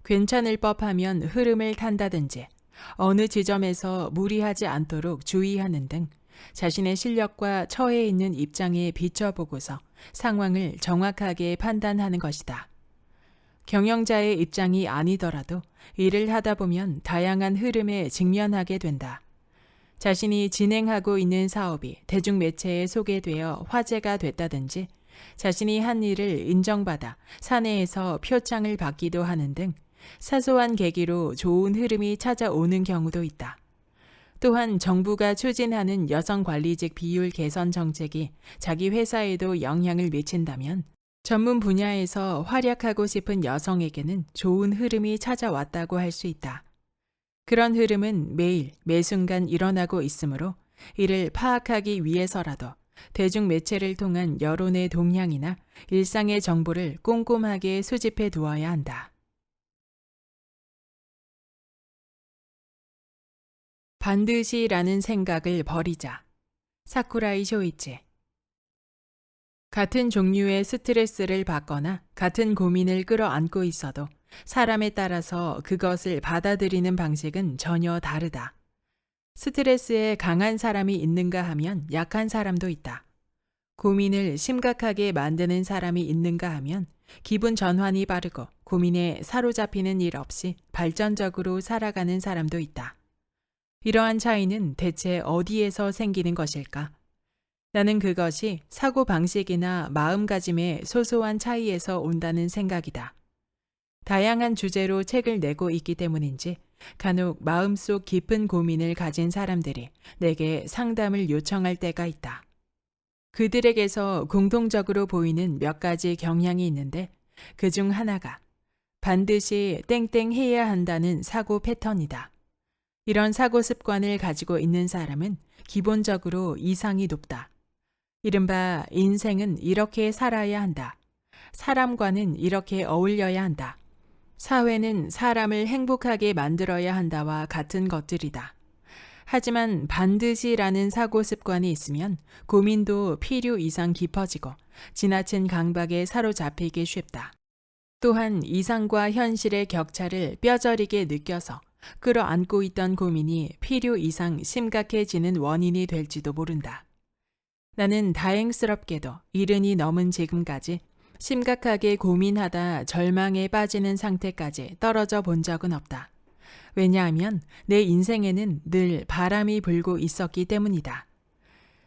Speaker 1: 괜찮을 법하면 흐름을 탄다든지 어느 지점에서 무리하지 않도록 주의하는 등 자신의 실력과 처해 있는 입장에 비춰보고서 상황을 정확하게 판단하는 것이다. 경영자의 입장이 아니더라도 일을 하다 보면 다양한 흐름에 직면하게 된다. 자신이 진행하고 있는 사업이 대중매체에 소개되어 화제가 됐다든지 자신이 한 일을 인정받아 사내에서 표창을 받기도 하는 등 사소한 계기로 좋은 흐름이 찾아오는 경우도 있다. 또한 정부가 추진하는 여성 관리직 비율 개선 정책이 자기 회사에도 영향을 미친다면 전문 분야에서 활약하고 싶은 여성에게는 좋은 흐름이 찾아왔다고 할 수 있다. 그런 흐름은 매일, 매순간 일어나고 있으므로 이를 파악하기 위해서라도 대중매체를 통한 여론의 동향이나 일상의 정보를 꼼꼼하게 수집해 두어야 한다. 반드시라는 생각을 버리자. 사쿠라이 쇼이치. 같은 종류의 스트레스를 받거나 같은 고민을 끌어안고 있어도 사람에 따라서 그것을 받아들이는 방식은 전혀 다르다. 스트레스에 강한 사람이 있는가 하면 약한 사람도 있다. 고민을 심각하게 만드는 사람이 있는가 하면 기분 전환이 빠르고 고민에 사로잡히는 일 없이 발전적으로 살아가는 사람도 있다. 이러한 차이는 대체 어디에서 생기는 것일까? 나는 그것이 사고방식이나 마음가짐의 소소한 차이에서 온다는 생각이다. 다양한 주제로 책을 내고 있기 때문인지 간혹 마음속 깊은 고민을 가진 사람들이 내게 상담을 요청할 때가 있다. 그들에게서 공통적으로 보이는 몇 가지 경향이 있는데 그중 하나가 반드시 땡땡 해야 한다는 사고 패턴이다. 이런 사고 습관을 가지고 있는 사람은 기본적으로 이상이 높다. 이른바 인생은 이렇게 살아야 한다. 사람과는 이렇게 어울려야 한다. 사회는 사람을 행복하게 만들어야 한다와 같은 것들이다. 하지만 반드시라는 사고 습관이 있으면 고민도 필요 이상 깊어지고 지나친 강박에 사로잡히기 쉽다. 또한 이상과 현실의 격차를 뼈저리게 느껴서 끌어안고 있던 고민이 필요 이상 심각해지는 원인이 될지도 모른다. 나는 다행스럽게도 70이 넘은 지금까지 심각하게 고민하다 절망에 빠지는 상태까지 떨어져 본 적은 없다. 왜냐하면 내 인생에는 늘 바람이 불고 있었기 때문이다.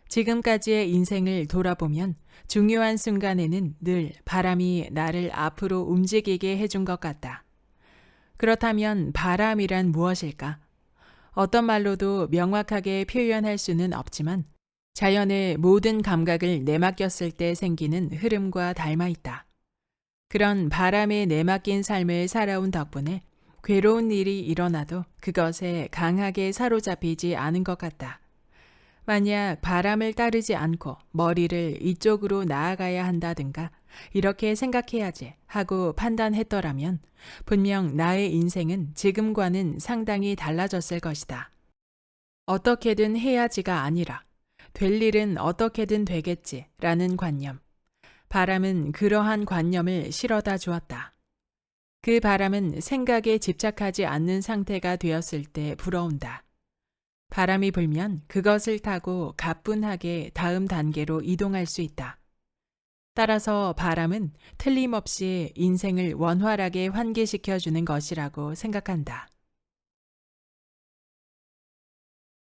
Speaker 1: 지금까지의 인생을 돌아보면 중요한 순간에는 늘 바람이 나를 앞으로 움직이게 해준 것 같다. 그렇다면 바람이란 무엇일까? 어떤 말로도 명확하게 표현할 수는 없지만 자연의 모든 감각을 내맡겼을 때 생기는 흐름과 닮아 있다. 그런 바람에 내맡긴 삶을 살아온 덕분에 괴로운 일이 일어나도 그것에 강하게 사로잡히지 않은 것 같다. 만약 바람을 따르지 않고 머리를 이쪽으로 나아가야 한다든가 이렇게 생각해야지 하고 판단했더라면 분명 나의 인생은 지금과는 상당히 달라졌을 것이다. 어떻게든 해야지가 아니라 될 일은 어떻게든 되겠지라는 관념. 바람은 그러한 관념을 실어다 주었다. 그 바람은 생각에 집착하지 않는 상태가 되었을 때 불어온다. 바람이 불면 그것을 타고 가뿐하게 다음 단계로 이동할 수 있다. 따라서 바람은 틀림없이 인생을 원활하게 환기시켜주는 것이라고 생각한다.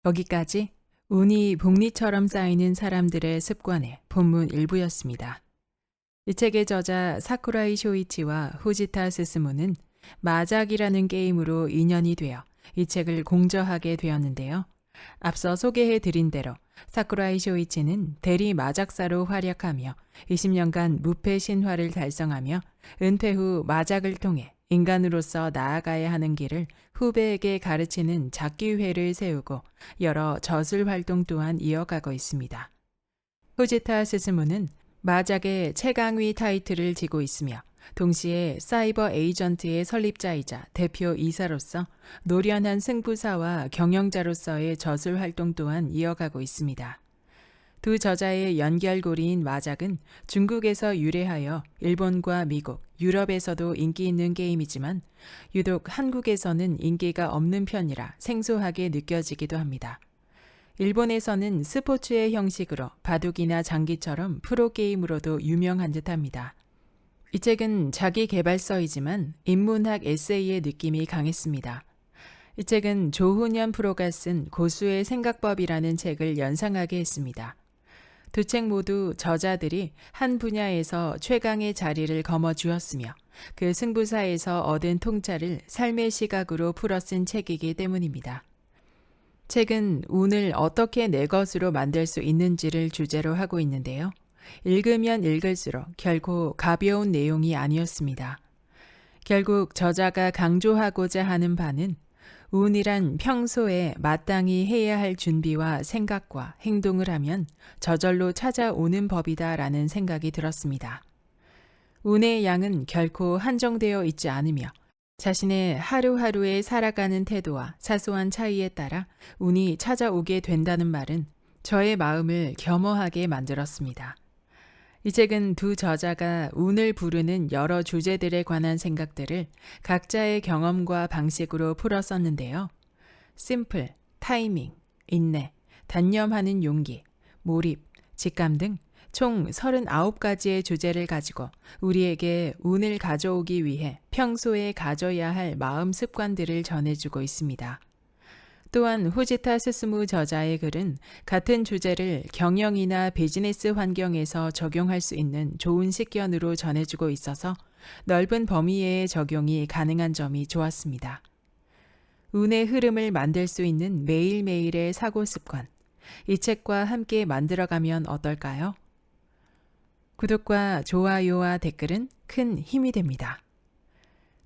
Speaker 1: 여기까지 운이 복리처럼 쌓이는 사람들의 습관의 본문 일부였습니다. 이 책의 저자 사쿠라이 쇼이치와 후지타 스스무는 마작이라는 게임으로 인연이 되어 이 책을 공저하게 되었는데요. 앞서 소개해드린 대로 사쿠라이 쇼이치는 대리 마작사로 활약하며 20년간 무패 신화를 달성하며 은퇴 후 마작을 통해 인간으로서 나아가야 하는 길을 후배에게 가르치는 작기회를 세우고 여러 저술 활동 또한 이어가고 있습니다. 후지타 스스무는 마작의 최강위 타이틀을 지고 있으며 동시에 사이버 에이전트의 설립자이자 대표 이사로서 노련한 승부사와 경영자로서의 저술 활동 또한 이어가고 있습니다. 두 저자의 연결고리인 마작은 중국에서 유래하여 일본과 미국, 유럽에서도 인기 있는 게임이지만 유독 한국에서는 인기가 없는 편이라 생소하게 느껴지기도 합니다. 일본에서는 스포츠의 형식으로 바둑이나 장기처럼 프로게임으로도 유명한 듯합니다. 이 책은 자기 개발서이지만 인문학 에세이의 느낌이 강했습니다. 이 책은 조훈현 프로가 쓴 고수의 생각법이라는 책을 연상하게 했습니다. 두 책 모두 저자들이 한 분야에서 최강의 자리를 거머쥐었으며 그 승부사에서 얻은 통찰을 삶의 시각으로 풀어 쓴 책이기 때문입니다. 책은 운을 어떻게 내 것으로 만들 수 있는지를 주제로 하고 있는데요. 읽으면 읽을수록 결코 가벼운 내용이 아니었습니다. 결국 저자가 강조하고자 하는 바는 운이란 평소에 마땅히 해야 할 준비와 생각과 행동을 하면 저절로 찾아오는 법이다라는 생각이 들었습니다. 운의 양은 결코 한정되어 있지 않으며 자신의 하루하루에 살아가는 태도와 사소한 차이에 따라 운이 찾아오게 된다는 말은 저의 마음을 겸허하게 만들었습니다. 이 책은 두 저자가 운을 부르는 여러 주제들에 관한 생각들을 각자의 경험과 방식으로 풀어 썼는데요. 심플, 타이밍, 인내, 단념하는 용기, 몰입, 직감 등 총 39가지의 주제를 가지고 우리에게 운을 가져오기 위해 평소에 가져야 할 마음 습관들을 전해주고 있습니다. 또한 후지타 스스무 저자의 글은 같은 주제를 경영이나 비즈니스 환경에서 적용할 수 있는 좋은 식견으로 전해주고 있어서 넓은 범위의 적용이 가능한 점이 좋았습니다. 운의 흐름을 만들 수 있는 매일매일의 사고 습관, 이 책과 함께 만들어가면 어떨까요? 구독과 좋아요와 댓글은 큰 힘이 됩니다.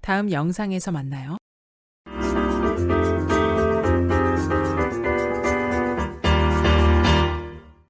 Speaker 1: 다음 영상에서 만나요.